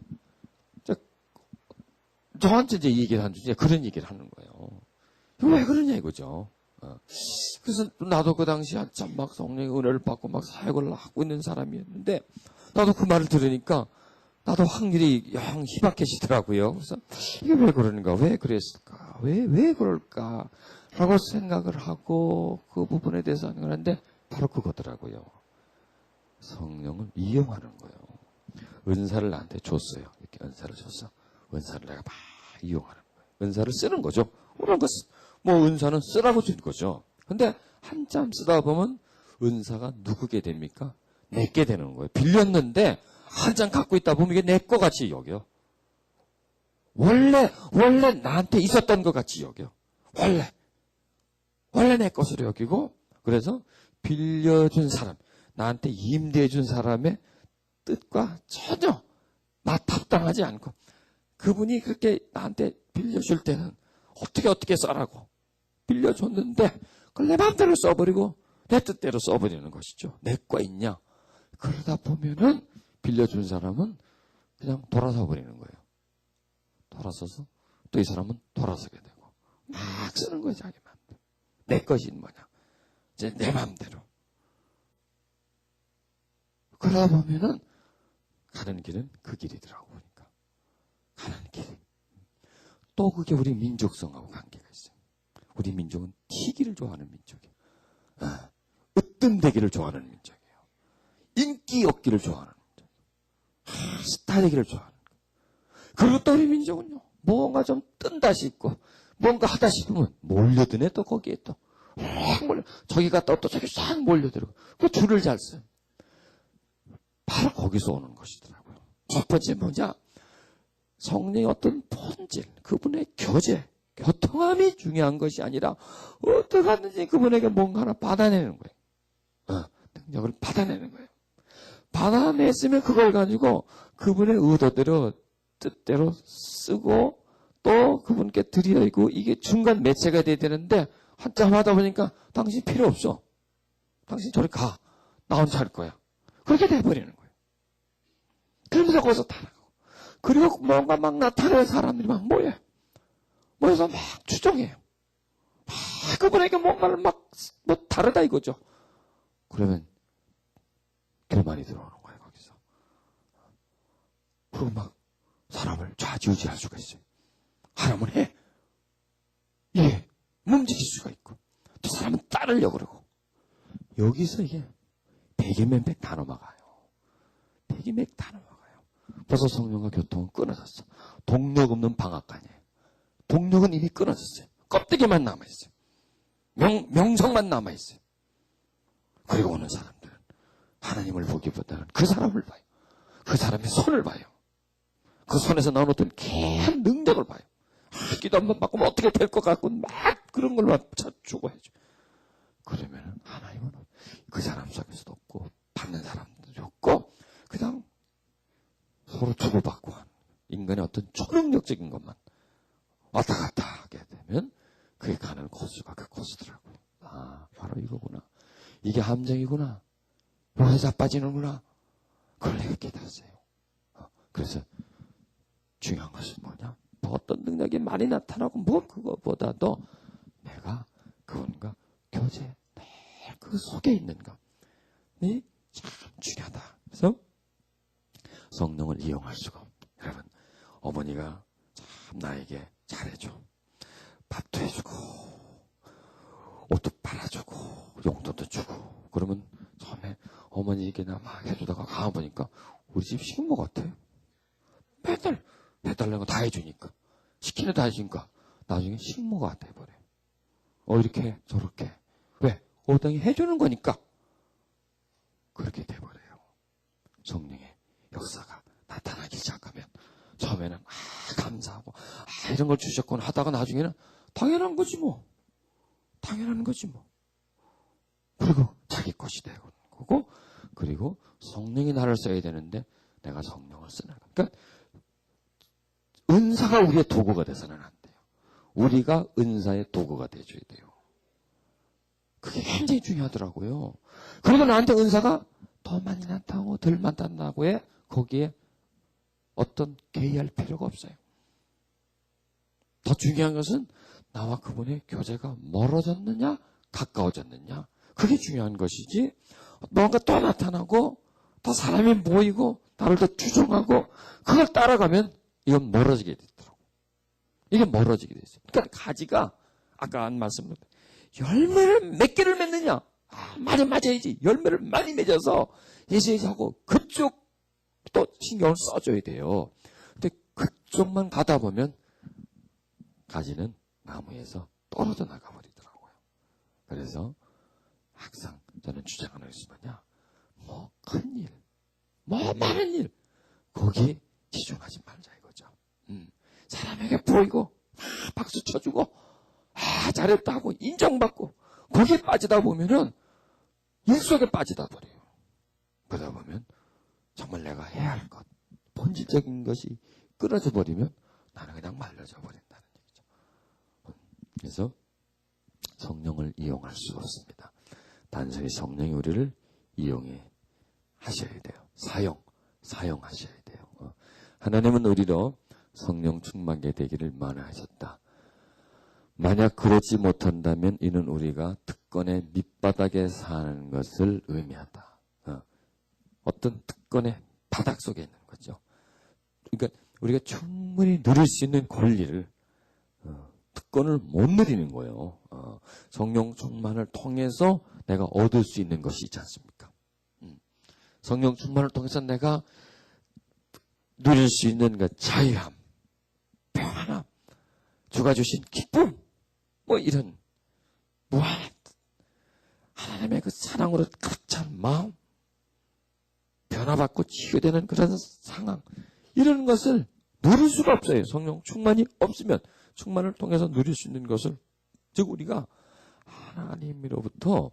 저한테 이제 얘기를 한 주제 그런 얘기를 하는 거예요. 왜 그러냐 이거죠. 그래서 나도 그 당시 한참 막 성령의 은혜를 받고 막 사역을 하고 있는 사람이었는데 나도 그 말을 들으니까 나도 확률이 영 희박해지더라고요. 그래서 이게 왜 그러는가, 왜 그랬을까, 왜 그럴까 라고 생각을 하고 그 부분에 대해서 하는데 바로 그거더라고요. 성령을 이용하는 거예요. 은사를 나한테 줬어요. 이렇게 은사를 줬어. 은사를 내가 막 이용하는 거예요. 은사를 쓰는 거죠. 뭐 은사는 쓰라고 준 거죠. 근데 한참 쓰다 보면 은사가 누구게 됩니까? 내게 되는 거예요. 빌렸는데 한참 갖고 있다 보면 이게 내 거 같이 여겨. 원래 나한테 있었던 것 같이 여겨. 원래 내 것으로 여기고, 그래서 빌려준 사람, 나한테 임대해준 사람의 뜻과 전혀 맞합당하지 않고, 그분이 그렇게 나한테 빌려줄 때는 어떻게 써라고 빌려줬는데 그걸 내 마음대로 써버리고 내 뜻대로 써버리는 것이죠. 내 거 있냐? 그러다 보면은 빌려준 사람은 그냥 돌아서 버리는 거예요. 돌아서서 또 이 사람은 돌아서게 되고 막 쓰는 거예요. 자기 마음대로. 내 것이 뭐냐? 이제 내 마음대로. 그러다 보면은 가는 길은 그 길이더라고 보니까. 가는 길이. 또 그게 우리 민족성하고 관계가 있어요. 우리 민족은 튀기를 좋아하는 민족이에요. 으뜸되기를 좋아하는 민족이에요. 인기 얻기를 좋아하는 민족이에요. 스타 되기를 좋아하는 거예요. 그리고 또 우리 민족은요. 뭔가 좀 뜬다 싶고 뭔가 하다 싶으면 몰려드네 또 거기에 또. 확 몰려. 저기 갔다 또 저기 싹 몰려들고 그 줄을 잘 써요. 바로 거기서 오는 것이더라고요. 첫 번째 뭐냐? 성령의 어떤 본질, 그분의 교제, 교통함이 중요한 것이 아니라 어떻게 하든지 그분에게 뭔가 하나 받아내는 거예요. 능력을 받아내는 거예요. 받아냈으면 그걸 가지고 그분의 의도대로 뜻대로 쓰고 또 그분께 드리고 이게 중간 매체가 돼야 되는데 한참 하다 보니까 당신 필요 없어. 당신 저리 가. 나 혼자 할 거야. 그렇게 돼버리는 거예요. 그러면서 거기서 타라고. 그리고 뭔가 막 나타나는 사람들이 막 모여서 막 추정해요. 막 그분에게 뭔가를 뭐 다르다 이거죠. 그러면 결말이 들어오는 거예요, 거기서. 그리고 막 사람을 좌지우지할 수가 있어요. 하라면 해. 예. 움직일 수가 있고. 또 사람은 따르려고 그러고. 여기서 이게 백일맨백 다 넘어가요. 백일맨백 다 넘어가요. 벌써 성령과 교통은 끊어졌어. 동력 없는 방앗간이에요. 동력은 이미 끊어졌어요. 껍데기만 남아있어요. 명성만 남아있어요. 그리고 오는 사람들은 하나님을 보기보다는 그 사람을 봐요. 그 사람의 손을 봐요. 그 손에서 나오는 어떤 귀한 능력을 봐요. 기도 한번 바꾸면 어떻게 될 것 같고 막 그런 걸로 주고 해줘. 그러면 하나님은 그 사람 속에서도 없고 받는 사람도 없고 그냥 서로 주고받고 하는 인간의 어떤 초능력적인 것만 왔다 갔다 하게 되면 그게 가는 코스가 그 코스더라고요. 아, 바로 이거구나. 이게 함정이구나. 여기서 자빠지는구나. 그걸 내가 깨달았어요. 그래서 중요한 것은 뭐냐? 뭐 어떤 능력이 많이 나타나고 뭐 그거보다도 내가 그분과 교제, 그 속에 있는 것이 참 중요하다. 그래서 성령을 이용할 수가 없다. 여러분, 어머니가 참 나에게 잘해줘. 밥도 해주고 옷도 빨아주고 용돈도 주고 그러면 처음에 어머니에게 나 막 해주다가 가보니까 우리 집 식모 같아. 맨날 해달라는 거 다 해주니까 시키는 다 해주니까 나중에 식모가 돼버려. 이렇게 저렇게 왜? 어당이 해주는 거니까 그렇게 돼버려요. 성령의 역사가 나타나기 시작하면 처음에는 감사하고 이런 걸 주셨구나 하다가 나중에는 당연한 거지 뭐. 당연한 거지 뭐. 그리고 자기 것이 되고 거고, 그리고 성령이 나를 써야 되는데 내가 성령을 쓰는 거. 그러니까 은사가 우리의 도구가 돼서는 안 돼요. 우리가 은사의 도구가 돼줘야 돼요. 그게 굉장히 중요하더라고요. 그리고 나한테 은사가 더 많이 나타나고 덜 나타나고 해, 거기에 어떤 개의할 필요가 없어요. 더 중요한 것은 나와 그분의 교제가 멀어졌느냐 가까워졌느냐, 그게 중요한 것이지, 뭔가 또 나타나고 더 사람이 보이고 나를 더 추종하고 그걸 따라가면 이건 멀어지게 되더라고. 이게 멀어지게 돼 있어요. 그러니까 가지가 아까 한 말씀대로 열매를 몇 개를 맺느냐, 많이 맞아야지. 열매를 많이 맺어서 예수에서 하고 그쪽 또 신경을 써줘야 돼요. 근데 그쪽만 가다 보면 가지는 나무에서 떨어져 나가버리더라고요. 그래서 항상 저는 주장하는 것이 뭐냐, 뭐 큰 일, 뭐 많은 일, 거기에 집중하지 말자 이거죠. 사람에게 보이고 박수 쳐주고 잘했다 하고 인정받고 거기에 빠지다 보면은 일 속에 빠지다 버려요. 그러다 보면 정말 내가 해야 할 것, 본질적인 것이 끊어져 버리면 나는 그냥 말려져 버린다는 얘기죠. 그래서 성령을 이용할 수 없습니다. 단순히 성령이 우리를 이용해 하셔야 돼요. 사용하셔야 돼요. 하나님은 우리로 성령 충만케 되기를 만하셨다. 만약 그렇지 못한다면 이는 우리가 특권의 밑바닥에 사는 것을 의미한다. 어떤 특권의 바닥 속에 있는 거죠. 그러니까 우리가 충분히 누릴 수 있는 권리를, 특권을 못 누리는 거예요. 성령 충만을 통해서 내가 얻을 수 있는 것이 있지 않습니까? 성령 충만을 통해서 내가 누릴 수 있는 그 자유함, 평안함, 주가 주신 기쁨, 뭐 이런 무한 하나님의 그 사랑으로 가득 찬 마음, 변화받고 치유되는 그런 상황, 이런 것을 누릴 수가 없어요. 성령 충만이 없으면 충만을 통해서 누릴 수 있는 것을, 즉 우리가 하나님으로부터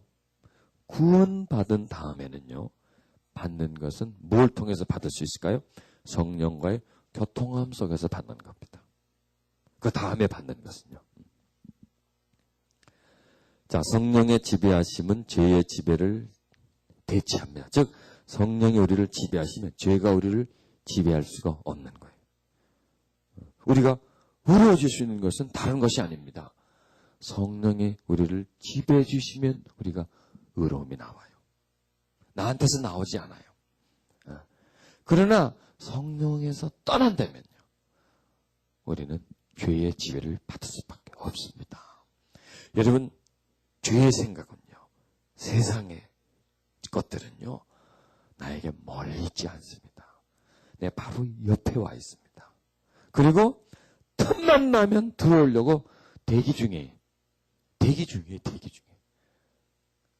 구원받은 다음에는요, 받는 것은 뭘 통해서 받을 수 있을까요? 성령과의 교통함 속에서 받는 겁니다. 그 다음에 받는 것은요. 자, 성령의 지배하심은 죄의 지배를 대체합니다. 즉 성령이 우리를 지배하시면 죄가 우리를 지배할 수가 없는 거예요. 우리가 의로워질 수 있는 것은 다른 것이 아닙니다. 성령이 우리를 지배해 주시면 우리가 의로움이 나와요. 나한테서 나오지 않아요. 그러나 성령에서 떠난다면요, 우리는 죄의 지배를 받을 수밖에 없습니다. 여러분, 죄의 생각은요, 세상의 것들은요, 나에게 멀리 있지 않습니다. 내 바로 옆에 와 있습니다. 그리고 틈만 나면 들어오려고 대기 중에.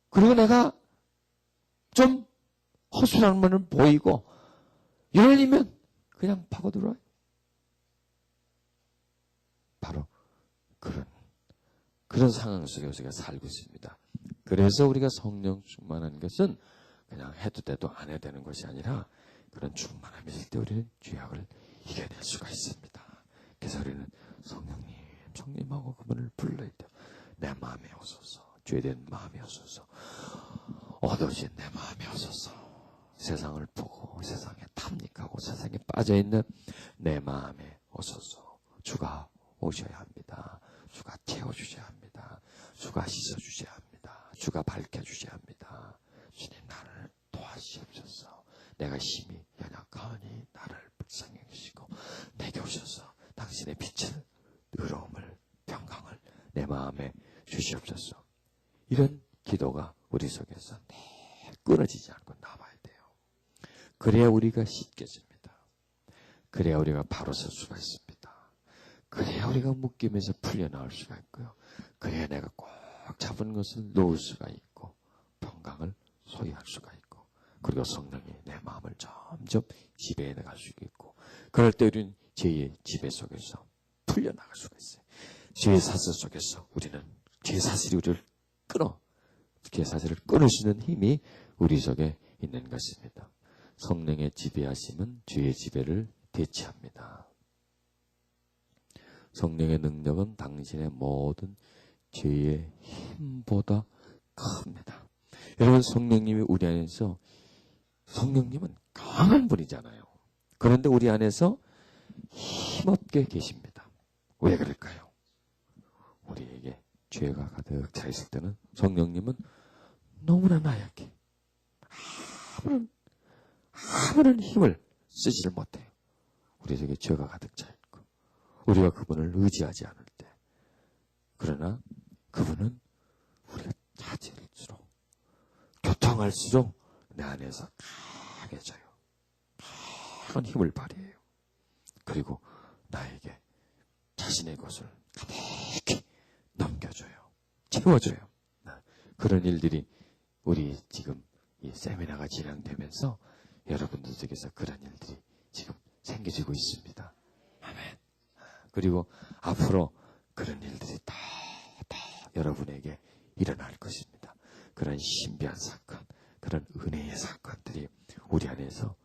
그리고 내가 좀 허술한 면을 보이고 열리면 그냥 파고들어요. 바로 그런 상황 속에 우리가 살고 있습니다. 그래서 우리가 성령 충만한 것은 그냥 해도 돼도 안 해도 되는 것이 아니라, 그런 충만함이 있을 때 우리는 죄악을 이겨낼 수가 있습니다. 그래서 우리는 성령님하고 그분을 불러야 돼요. 내 마음에 오소서, 죄된 마음에 오소서, 어두워진 내 마음에 오소서, 세상을 보고 세상에 탐닉하고 세상에 빠져있는 내 마음에 오소서. 주가 오셔야 합니다. 주가 채워주셔야 합니다. 주가 씻어주셔야 합니다. 주가 밝혀주셔야 합니다. 주님, 나를 도와주시옵소서. 내가 심히 연약하니 나를 불쌍히 여기시고 내게 오셔서 당신의 빛을, 의로움을, 평강을 내 마음에 주시옵소서. 이런 기도가 우리 속에서 끊어지지 않고 나와야 돼요. 그래야 우리가 씻겨집니다. 그래야 우리가 바로 설 수가 있습니다. 그래야 우리가 묶임에서 풀려나올 수가 있고요. 그래야 내가 꼭 잡은 것을 놓을 수가 있고 평강을 소유할 수가 있고, 그리고 성령이 내 마음을 점점 지배해 나갈 수 있고, 그럴 때 우리는 죄의 지배 속에서 풀려나갈 수가 있어요. 죄의 사슬 속에서 우리는 죄의 사슬이 우리를 죄의 사슬을 끊을 수 있는 힘이 우리 속에 있는 것입니다. 성령의 지배하심은 죄의 지배를 대체합니다. 성령의 능력은 당신의 모든 죄의 힘보다 큽니다. 여러분, 성령님이 우리 안에서, 성령님은 강한 분이잖아요. 그런데 우리 안에서 힘없게 계십니다. 왜 그럴까요? 우리에게 죄가 가득 차 있을 때는 성령님은 너무나 나약해. 아무런 힘을 쓰지를 못해요. 우리 속에 죄가 가득 차 있고 우리가 그분을 의지하지 않을 때. 그러나 그분은 우리가 찾을수록, 교통할수록 내 안에서 강해져요. 강한 힘을 발휘해요. 그리고 나에게 자신의 것을 가득히 넘겨줘요. 채워줘요. 그런 일들이 우리 지금 이 세미나가 진행되면서 여러분들 속에서 그런 일들이 지금 생겨지고 있습니다. 아멘. 그리고 앞으로 그런 일들이 더 여러분에게 일어날 것입니다. 그런 신비한 사건, 그런 은혜의 사건들이 우리 안에서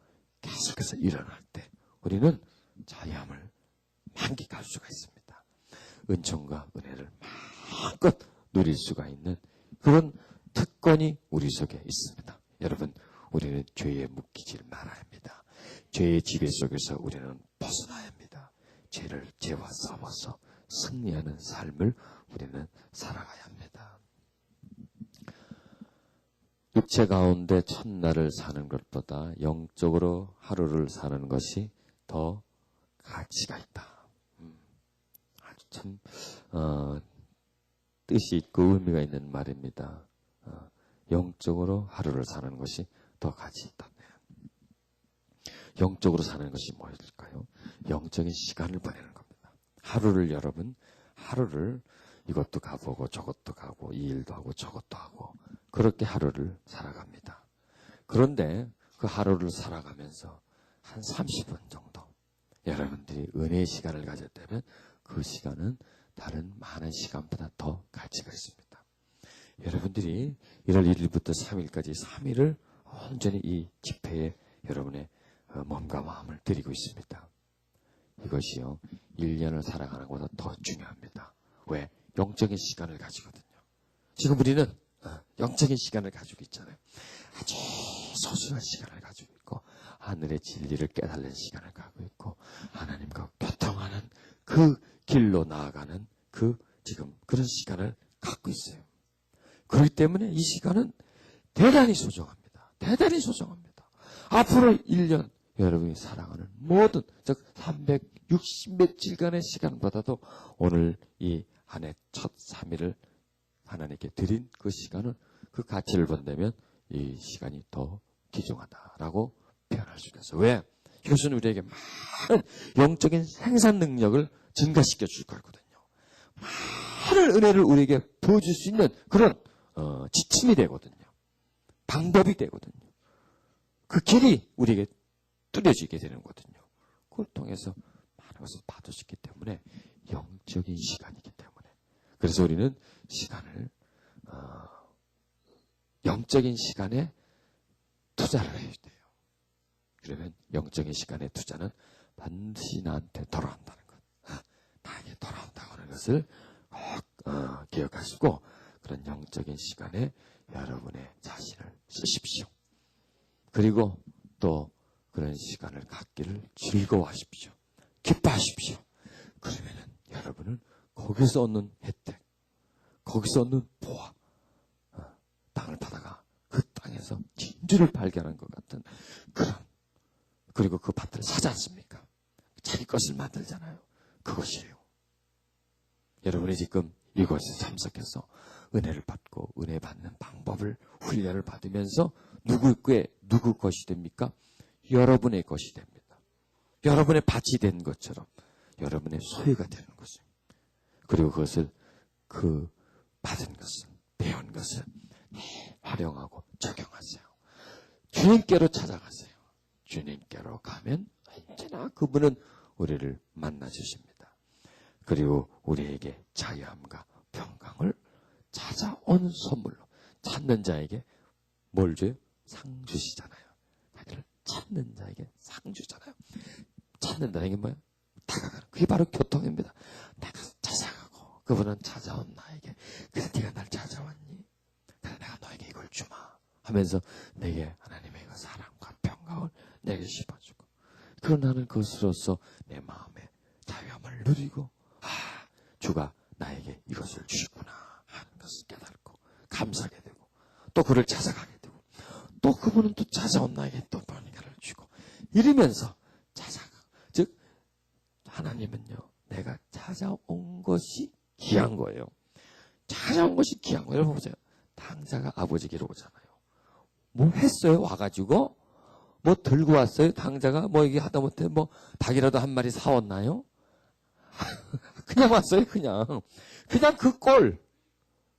계속해서 일어날 때 우리는 자유함을 만끽할 수가 있습니다. 은총과 은혜를 마음껏 누릴 수가 있는 그런 특권이 우리 속에 있습니다. 여러분, 우리는 죄에 묶이질 말아야 합니다. 죄의 지배 속에서 우리는 벗어나야 합니다. 죄와 싸워서 승리하는 삶을 우리는 살아가야 합니다. 육체 가운데 첫날을 사는 것보다 영적으로 하루를 사는 것이 더 가치가 있다. 아주 참 뜻이 있고 의미가 있는 말입니다. 영적으로 하루를 사는 것이 더 가치 있다. 영적으로 사는 것이 뭐일까요? 영적인 시간을 보내는 겁니다. 여러분, 하루를 이것도 가보고 저것도 가고 이 일도 하고 저것도 하고 그렇게 하루를 살아갑니다. 그런데 그 하루를 살아가면서 한 30분 정도 여러분들이 은혜의 시간을 가졌다면 그 시간은 다른 많은 시간보다 더 가치가 있습니다. 여러분들이 1월 1일부터 3일까지 3일을 온전히 이 집회에 여러분의 몸과 마음을 드리고 있습니다. 이것이요, 1년을 살아가는 것보다 더 중요합니다. 왜? 영적인 시간을 가지거든요. 지금 우리는 영적인 시간을 가지고 있잖아요. 아주 소중한 시간을 가지고 있고 하늘의 진리를 깨달는 시간을 가지고 있고 하나님과 교통하는 그 길로 나아가는 지금 그런 시간을 갖고 있어요. 그렇기 때문에 이 시간은 대단히 소중합니다. 대단히 소중합니다. 앞으로 1년 여러분이 살아가는 모든, 즉 360며칠간의 시간보다도 오늘 이 한 해 첫 3일을 하나님께 드린 그 시간은, 그 가치를 본다면 이 시간이 더 귀중하다라고 표현할 수 있어요. 왜? 이것은 우리에게 많은 영적인 생산 능력을 증가시켜 줄 거거든요. 많은 은혜를 우리에게 부어줄 수 있는 그런 지침이 되거든요. 방법이 되거든요. 그 길이 우리에게 뚫려지게 되는 거거든요. 그걸 통해서 많은 것을 받을 수 있기 때문에 영적인 시간이기 때문에. 그래서 우리는 시간을 영적인 시간에 투자를 해야 돼요. 그러면 영적인 시간의 투자는 반드시 나한테 돌아온다는 것. 나에게 돌아온다고 하는 것을 꼭 기억하시고 그런 영적인 시간에 여러분의 자신을 쓰십시오. 그리고 또 그런 시간을 갖기를 즐거워하십시오. 기뻐하십시오. 그러면은 여러분은 거기서 얻는 혜택, 거기서 얻는 보화, 땅을 파다가 그 땅에서 진주를 발견한 것 같은 그리고 그 밭을 사지 않습니까? 자기 것을 만들잖아요. 그것이에요. 여러분이 지금 이것에 참석해서 은혜를 받고 은혜 받는 방법을 훈련을 받으면서 누구 것이 됩니까? 여러분의 것이 됩니다. 여러분의 밭이 된 것처럼 여러분의 소유가 되는 것입니다. 그리고 그것을 받은 것을, 배운 것을 활용하고 적용하세요. 주님께로 찾아가세요. 주님께로 가면 언제나 그분은 우리를 만나주십니다. 그리고 우리에게 자유함과 평강을 찾아온 선물로 찾는 자에게 뭘 줘요? 상 주시잖아요. 자기를 찾는 자에게 상 주잖아요. 찾는 자에게 뭐예요? 다가가는. 그게 바로 교통입니다. 내가 찾아가고 그분은 찾아온 나에게 그래서 네가 날 찾아왔니? 그래 내가 너에게 이걸 주마 하면서 내게 하나님의 그 사랑과 평강을 내게 씹어주고 그럼 나는 그것으로서 내 마음에 자유함을 누리고 주가 나에게 이것을 주셨구나 하는 것을 깨닫고 감사하게 되고 또 그를 찾아가게 되고 또 그분은 또 찾아온 나에게 또 뭔가를 주고 이러면서 찾아가. 즉 하나님은요 내가 찾아온 것이 귀한 거예요. 찾아온 것이 귀한 거예요. 여러분 보세요. 당자가 아버지께로 오잖아요. 뭐 했어요? 와가지고 뭐 들고 왔어요? 당자가 뭐 이게 하다못해 뭐 닭이라도 한 마리 사왔나요? 그냥 왔어요. 그냥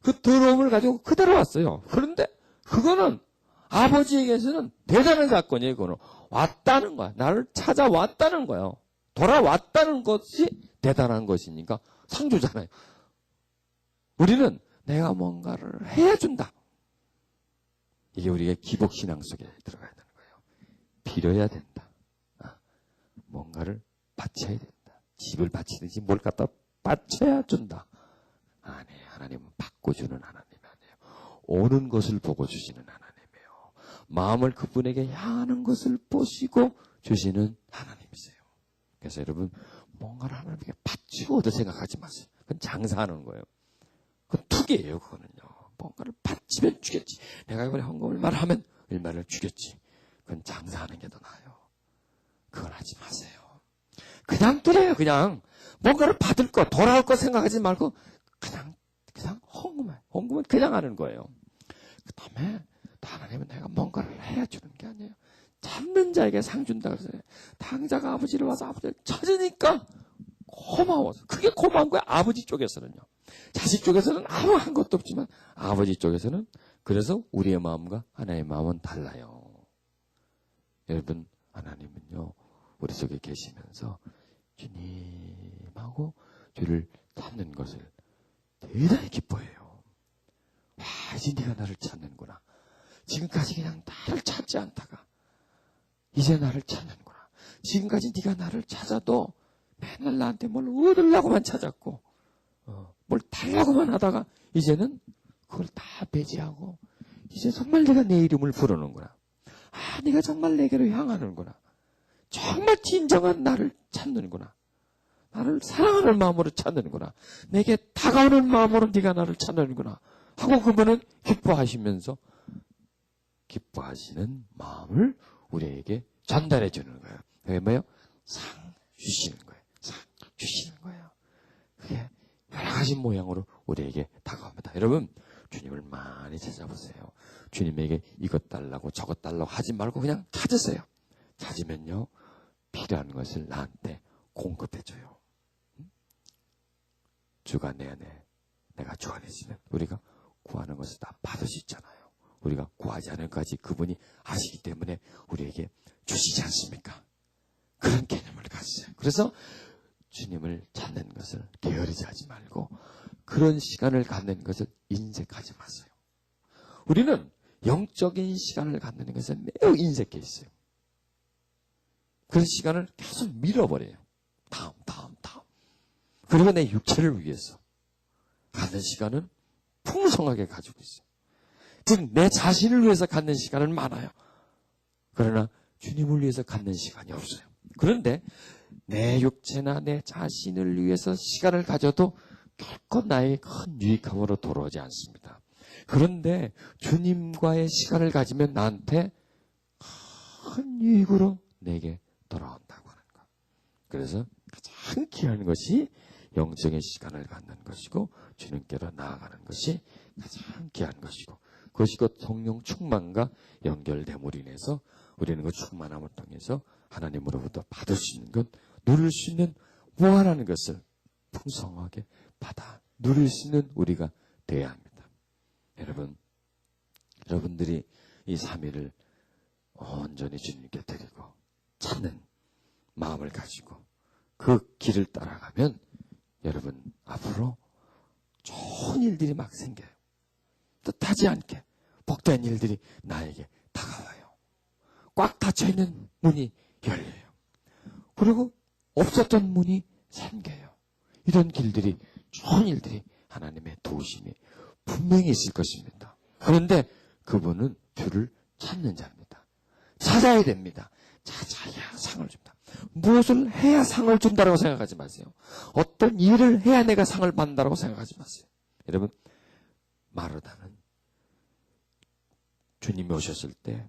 그 더러움을 가지고 그대로 왔어요. 그런데 그거는 아버지에게서는 대단한 사건이에요. 그거는 왔다는 거야. 나를 찾아왔다는 거예요. 돌아왔다는 것이 대단한 것이니까 상 주잖아요. 우리는 내가 뭔가를 해야 준다. 이게 우리의 기복신앙 속에 들어가야 되는 거예요. 빌어야 된다. 뭔가를 바쳐야 된다. 집을 바치든지 뭘 갖다 바쳐야 준다. 아니, 하나님은 바꿔주는 하나님 아니에요. 오는 것을 보고 주시는 하나님이에요. 마음을 그분에게 향하는 것을 보시고 주시는 하나님이세요. 그래서 여러분 뭔가를 하나님께 바치고 얻어 생각하지 마세요. 그건 장사하는 거예요. 그건 투기예요. 그거는요. 뭔가를 바치면 주겠지. 내가 이번에 헌금 얼마를 하면 얼마를 주겠지. 그건 장사하는 게 더 나아요. 그걸 하지 마세요. 그냥 드려요. 그냥 뭔가를 받을 거 돌아올 거 생각하지 말고 그냥 헌금은 그냥 하는 거예요. 그 다음에 하나님은 내가 뭔가를 해야 주는 게 아니에요. 찾는 자에게 상 준다고 그랬어요. 당자가 아버지를 와서 아버지를 찾으니까 고마워서. 그게 고마운 거야. 아버지 쪽에서는요. 자식 쪽에서는 아무 한 것도 없지만 아버지 쪽에서는 그래서 우리의 마음과 하나님의 마음은 달라요. 여러분 하나님은요. 우리 속에 계시면서 주님하고 주를 찾는 것을 대단히 기뻐해요. 와, 이제 네가 나를 찾는구나. 지금까지 그냥 나를 찾지 않다가 이제 나를 찾는구나. 지금까지 네가 나를 찾아도 맨날 나한테 뭘 얻으려고만 찾았고 뭘 달라고만 하다가 이제는 그걸 다 배제하고 이제 정말 네가 내 이름을 부르는구나. 네가 정말 내게로 향하는구나. 정말 진정한 나를 찾는구나. 나를 사랑하는 마음으로 찾는구나. 내게 다가오는 마음으로 네가 나를 찾는구나. 하고 그분은 기뻐하시면서 기뻐하시는 마음을 우리에게 전달해 주는 거예요. 그게 뭐예요? 상 주시는 거예요. 상 주시는 거예요. 그게 여러 가지 모양으로 우리에게 다가옵니다. 여러분, 주님을 많이 찾아보세요. 주님에게 이것 달라고 저것 달라고 하지 말고 그냥 찾으세요. 찾으면요, 필요한 것을 나한테 공급해줘요. 주가 내 안에, 내가 주 안에 있으면 우리가 구하는 것을 다 받을 수 있잖아요. 우리가 구하지 않을 것까지 그분이 아시기 때문에 우리에게 주시지 않습니까? 그런 개념을 가지세요. 그래서 주님을 찾는 것을 게으르지 하지 말고 그런 시간을 갖는 것을 인색하지 마세요. 우리는 영적인 시간을 갖는 것에 매우 인색해 있어요. 그런 시간을 계속 밀어버려요. 다음. 그리고 내 육체를 위해서 갖는 시간은 풍성하게 가지고 있어요. 즉 내 자신을 위해서 갖는 시간은 많아요. 그러나 주님을 위해서 갖는 시간이 없어요. 그런데 내 육체나 내 자신을 위해서 시간을 가져도 결코 나의 큰 유익함으로 돌아오지 않습니다. 그런데 주님과의 시간을 가지면 나한테 큰 유익으로 내게 돌아온다고 하는 것. 그래서 가장 귀한 것이 영적인 시간을 갖는 것이고 주님께로 나아가는 것이 가장 귀한 것이고 그것이 곧 성령 충만과 연결됨으로 인해서 우리는 그 충만함을 통해서 하나님으로부터 받을 수 있는 것, 누릴 수 있는 무한한 것을 풍성하게 받아 누릴 수 있는 우리가 되어야 합니다. 여러분들이 이 3일을 온전히 주님께 드리고 찾는 마음을 가지고 그 길을 따라가면 여러분, 앞으로 좋은 일들이 막 생겨요. 뜻하지 않게 복된 일들이 나에게 다가와요. 꽉 닫혀있는 문이 열려요. 그리고 없었던 문이 생겨요. 이런 길들이, 좋은 일들이 하나님의 도우심이 분명히 있을 것입니다. 그런데 그분은 주를 찾는 자입니다. 찾아야 됩니다. 찾아야 상을 줍니다. 무엇을 해야 상을 준다고 생각하지 마세요. 어떤 일을 해야 내가 상을 받는다고 생각하지 마세요. 여러분, 마르다는 주님이 오셨을 때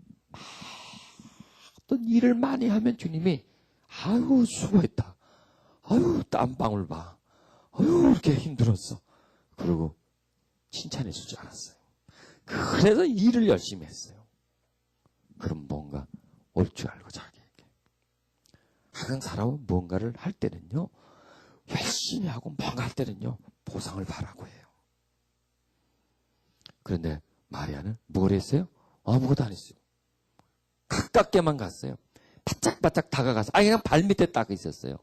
어떤 일을 많이 하면 주님이 아유 수고했다. 아유 땀방울 봐. 아유 이렇게 힘들었어. 그리고 칭찬해 주지 않았어요. 그래서 일을 열심히 했어요. 그럼 뭔가 올 줄 알고 자기에게. 항상 사람은 뭔가를 할 때는요. 열심히 하고 뭔가 할 때는요. 보상을 바라고 해요. 그런데 마리아는 뭘 했어요? 아무것도 안 했어요. 가깝게만 갔어요. 바짝바짝 다가가서 그냥 발밑에 딱 있었어요.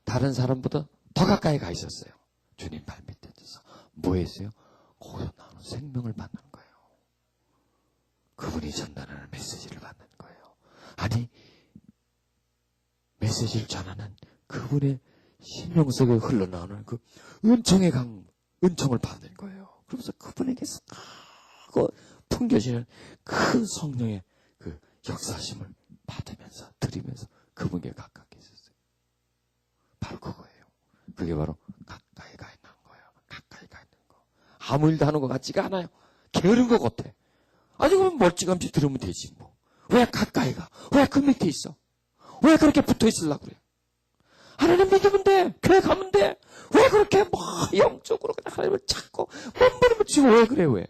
다른 사람보다 더 가까이 가 있었어요. 주님 발밑에 있어서 뭐 했어요? 거기서 나오는 생명을 받는 거예요. 그분이 전달하는 메시지를 받는 거예요. 아니, 메시지를 전하는 그분의 심령 속에 흘러나오는 그 은총의 은총을 받는 거예요. 그러면서 그분에게서 그 풍겨지는 그 성령의 그 역사심을 받으면서 드리면서 그분께 가깝게 있었어요. 바로 그거예요. 그게 바로 가까이 가 있는 거예요. 가까이 가 있는 거. 아무 일도 하는 것 같지가 않아요. 게으른 것 같아. 아니 그럼 멀찌감치 들으면 되지 뭐. 왜 가까이 가? 왜 그 밑에 있어? 왜 그렇게 붙어 있으려고 그래? 하나님 믿으면 돼. 교회 가면 돼. 왜 그렇게 뭐 영적으로 하나님을 찾고 몸부림을 치고 왜 그래 왜?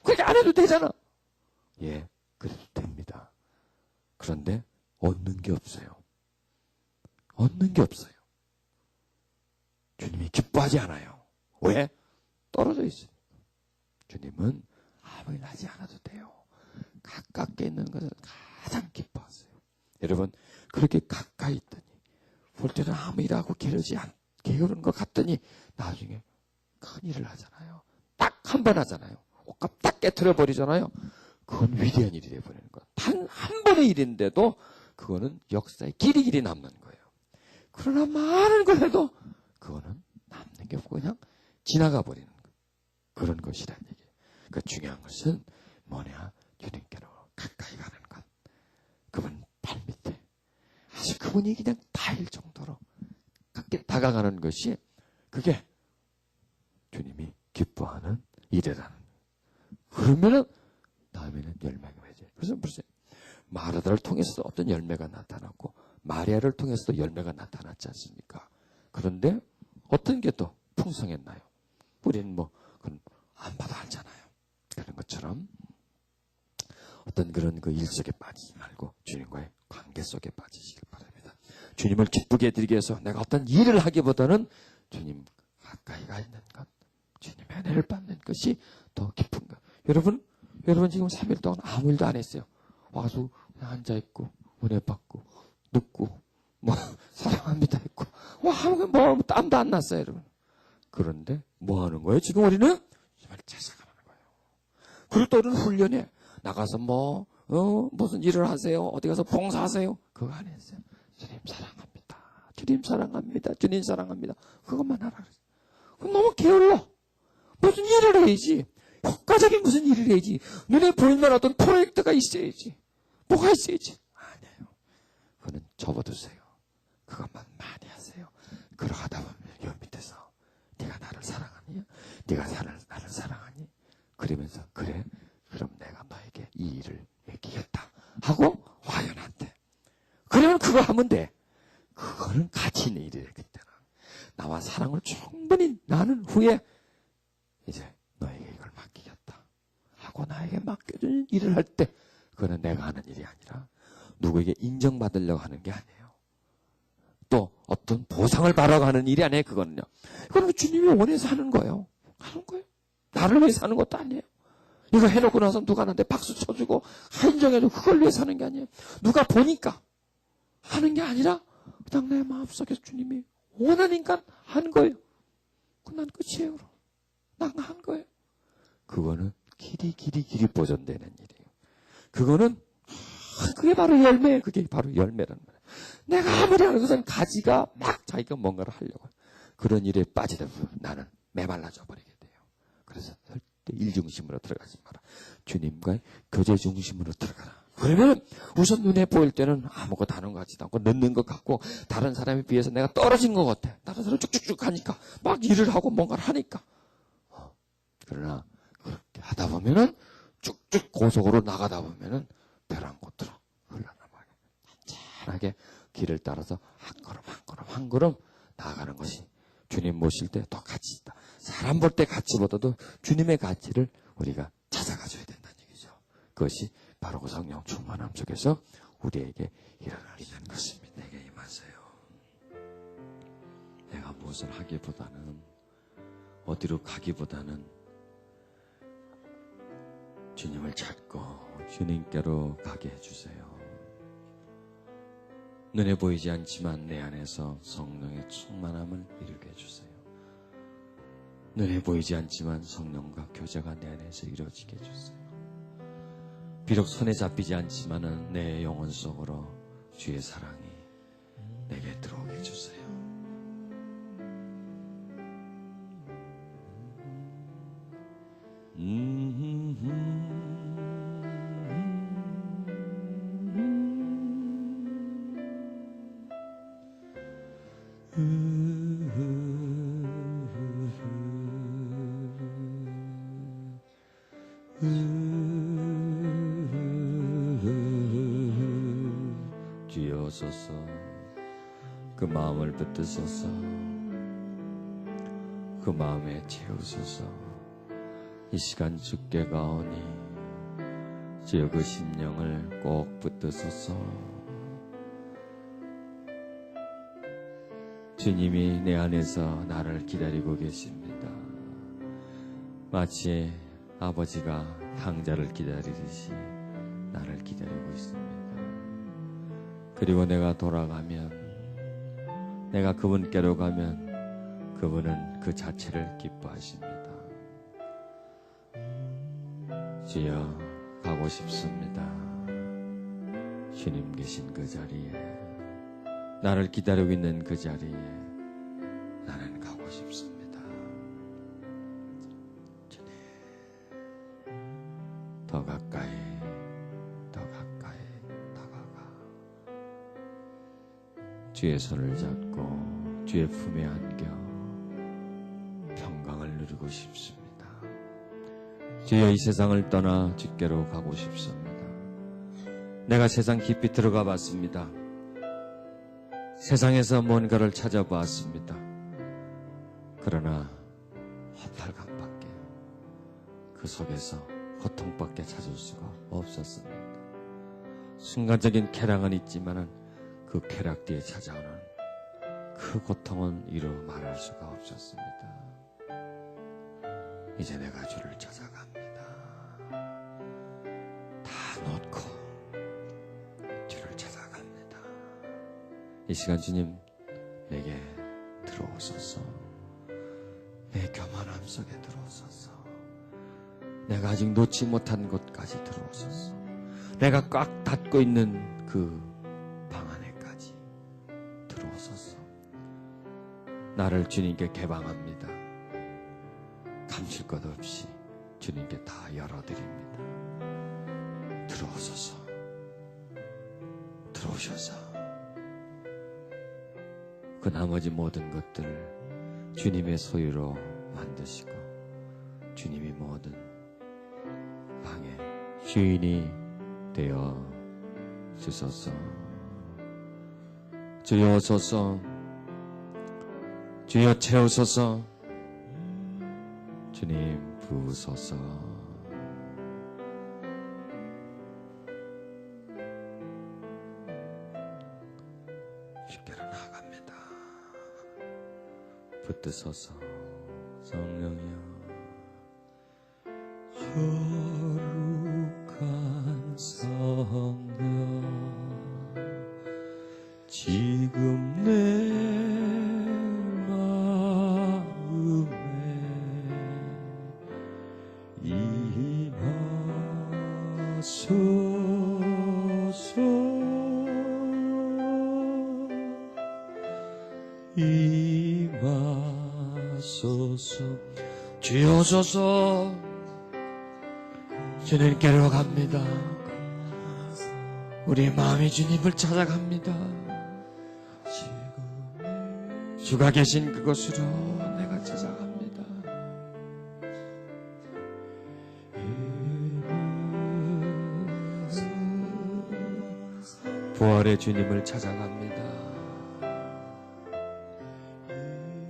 그렇게 안 해도 되잖아. 예, 그래도 됩니다. 그런데 얻는 게 없어요. 얻는 게 없어요. 주님이 기뻐하지 않아요. 왜? 떨어져 있어요. 주님은 아무 일 하지 않아도 돼요. 가깝게 있는 것을 가장 기뻐하세요. 여러분, 그렇게 가까이 있더니 볼 때는 아무 일하고 게으른 것 같더니 나중에 큰 일을 하잖아요. 딱 한 번 하잖아요. 옷값 딱 깨트려 버리잖아요. 그건 위대한 일이 되어버리는 거예요. 단 한 번의 일인데도 그거는 역사의 길이 남는 거예요. 그러나 많은 걸 해도 그거는 남는 게 없고 그냥 지나가 버리는 거예요. 그런 것이란 얘기예요. 그 중요한 것은 뭐냐? 주님께로 가까이 가는 것. 그분 발밑에 아주 그분이 그냥 닿을 정도로 가까이 다가가는 것이 그게 주님이 기뻐하는 일이라는. 그러면은 다음에는 열매가 맺어요. 그래서 보세요. 마르다를 통해서도 어떤 열매가 나타났고 마리아를 통해서도 열매가 나타났지 않습니까? 그런데 어떤 게 더 풍성했나요? 우리는 뭐 그건 안 봐도 알잖아요. 그런 것처럼 어떤 그런 그 일 속에 빠지지 말고 주님과의 관계 속에 빠지시길 바랍니다. 주님을 기쁘게 해드리기 위해서 내가 어떤 일을 하기보다는 주님 가까이 가 있는 것, 주님의 은혜를 받는 것이 더 깊은 것. 여러분 지금 3일 동안 아무 일도 안 했어요. 와서 그냥 앉아있고 은혜 받고 눕고 뭐 사랑합니다 했고 뭐 땀도 안 났어요, 여러분. 그런데 뭐 하는 거예요? 지금 우리는 정말 찾아가는 거예요. 그리고 또 우리는 훈련에 나가서 무슨 일을 하세요? 어디 가서 봉사하세요? 그거 안 했어요. 주님 사랑합니다. 주님 사랑합니다. 주님 사랑합니다. 그것만 하라 그랬어요. 그럼 너무 게을러. 무슨 일을 해야지. 효과적인 무슨 일을 해야지. 눈에 보이는 어떤 프로젝트가 있어야지. 뭐가 있어야지. 아니에요. 그거는 접어두세요. 그것만 많이 하세요. 그러다 보면 요 밑에서 네가 나를 사랑하니? 네가 나를 사랑하니? 그러면서 그래? 그럼 내가 너에게 이 일을 맡기겠다 하고 화연한테. 그러면 그거 하면 돼. 그거는 가치 있는 일이래. 그때는 나와 사랑을 충분히 나눈 후에 이제 너에게 이걸 맡기겠다 하고 나에게 맡겨준 일을 할 때 그거는 내가 하는 일이 아니라 누구에게 인정받으려고 하는 게 아니에요. 또 어떤 보상을 바라고 하는 일이 아니에요. 그거는요. 그건 주님이 원해서 하는 거예요. 하는 거예요. 나를 위해서 하는 것도 아니에요. 이거 해놓고 나서 누가 나한테 박수 쳐주고 인정해주고 그걸 위해서 하는 게 아니에요. 누가 보니까 하는 게 아니라 그냥 내 마음속에서 주님이 원하니까 하는 거예요. 난 끝이에요. 난 한 거예요. 그거는 길이 보존되는 일이에요. 그거는 그게 바로 열매예요. 그게 바로 열매라는 말이에요. 내가 아무리 하는 것은 가지가 막 자기가 뭔가를 하려고 그런 일에 빠지다 보면 나는 메말라져 버리게 돼요. 그래서 절대 일중심으로 들어가지 마라. 주님과의 교제 중심으로 들어가라. 그러면 우선 눈에 보일 때는 아무것도 하는 것 같지도 않고 늦는 것 같고 다른 사람에 비해서 내가 떨어진 것 같아. 다른 사람 쭉쭉쭉 하니까 막 일을 하고 뭔가를 하니까. 그러나 그렇게 하다 보면은 쭉쭉 고속으로 나가다 보면은 벼랑 꽃으로 흘러나가게 잔잔하게 길을 따라서 한 걸음 나아가는 것이 주님 모실 때 더 가치 있다. 사람 볼 때 가치보다도 주님의 가치를 우리가 찾아가줘야 된다는 얘기죠. 그것이 바로 그 성령 충만함 속에서 우리에게 일어날 있는 것입니다. 내게 임하세요. 내가 무엇을 하기보다는 어디로 가기보다는 주님을 찾고 주님께로 가게 해주세요. 눈에 보이지 않지만 내 안에서 성령의 충만함을 이루게 해주세요. 눈에 보이지 않지만 성령과 교제가 내 안에서 이루어지게 해주세요. 비록 손에 잡히지 않지만은 내 영혼 속으로 주의 사랑이 내게 들어오게 해주세요. 주여서서 그 마음을 붙드소서. 그 마음에 채우소서. 이 시간 주께 가오니 주여 그 심령을 꼭 붙드소서. 주님이 내 안에서 나를 기다리고 계십니다. 마치 아버지가 탕자를 기다리듯이 나를 기다리고 있습니다. 그리고 내가 돌아가면, 내가 그분께로 가면 그분은 그 자체를 기뻐하십니다. 주여, 가고 싶습니다. 주님 계신 그 자리에, 나를 기다리고 있는 그 자리에 나는 가고 싶습니다. 주님, 더 가까이 다가가 주의 손을 잡고 주의 품에 안겨 평강을 누리고 싶습니다. 주여, 이 세상을 떠나 주께로 가고 싶습니다. 내가 세상 깊이 들어가 봤습니다. 세상에서 뭔가를 찾아보았습니다. 그러나 허탈감밖에, 그 속에서 고통밖에 찾을 수가 없었습니다. 순간적인 쾌락은 있지만은 그 쾌락 뒤에 찾아오는 그 고통은 이루 말할 수가 없었습니다. 이제 내가 주를 찾아갑니다. 다 놓고 주를 찾아갑니다. 이 시간 주님 내게 들어오소서. 내 교만함 속에 들어오소서. 내가 아직 놓지 못한 곳까지 들어오소서. 내가 꽉 닫고 있는 그 방 안에까지 들어오소서. 나를 주님께 개방합니다. 감출 것 없이 주님께 다 열어드립니다. 들어오소서. 들어오셔서 그 나머지 모든 것들을 주님의 소유로 만드시고 주님이 모든 방의 주인이 되어 주소서. 주여 오소서. 주여 채우소서. 주님 부으소서. 주께로 나아갑니다. 붙드소서. 성령이여, 거룩한 성령, 지금 내 마음에 임하소서 임하소서. 주여 오소서. 주님께로 갑니다. 우리 마음이 주님을 찾아갑니다. 주가 계신 그곳으로 내가 찾아갑니다. 부활의 주님을 찾아갑니다.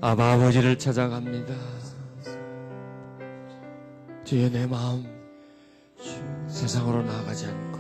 아바 아버지를 찾아갑니다. 주여 내 마음 세상으로 나아가지 않고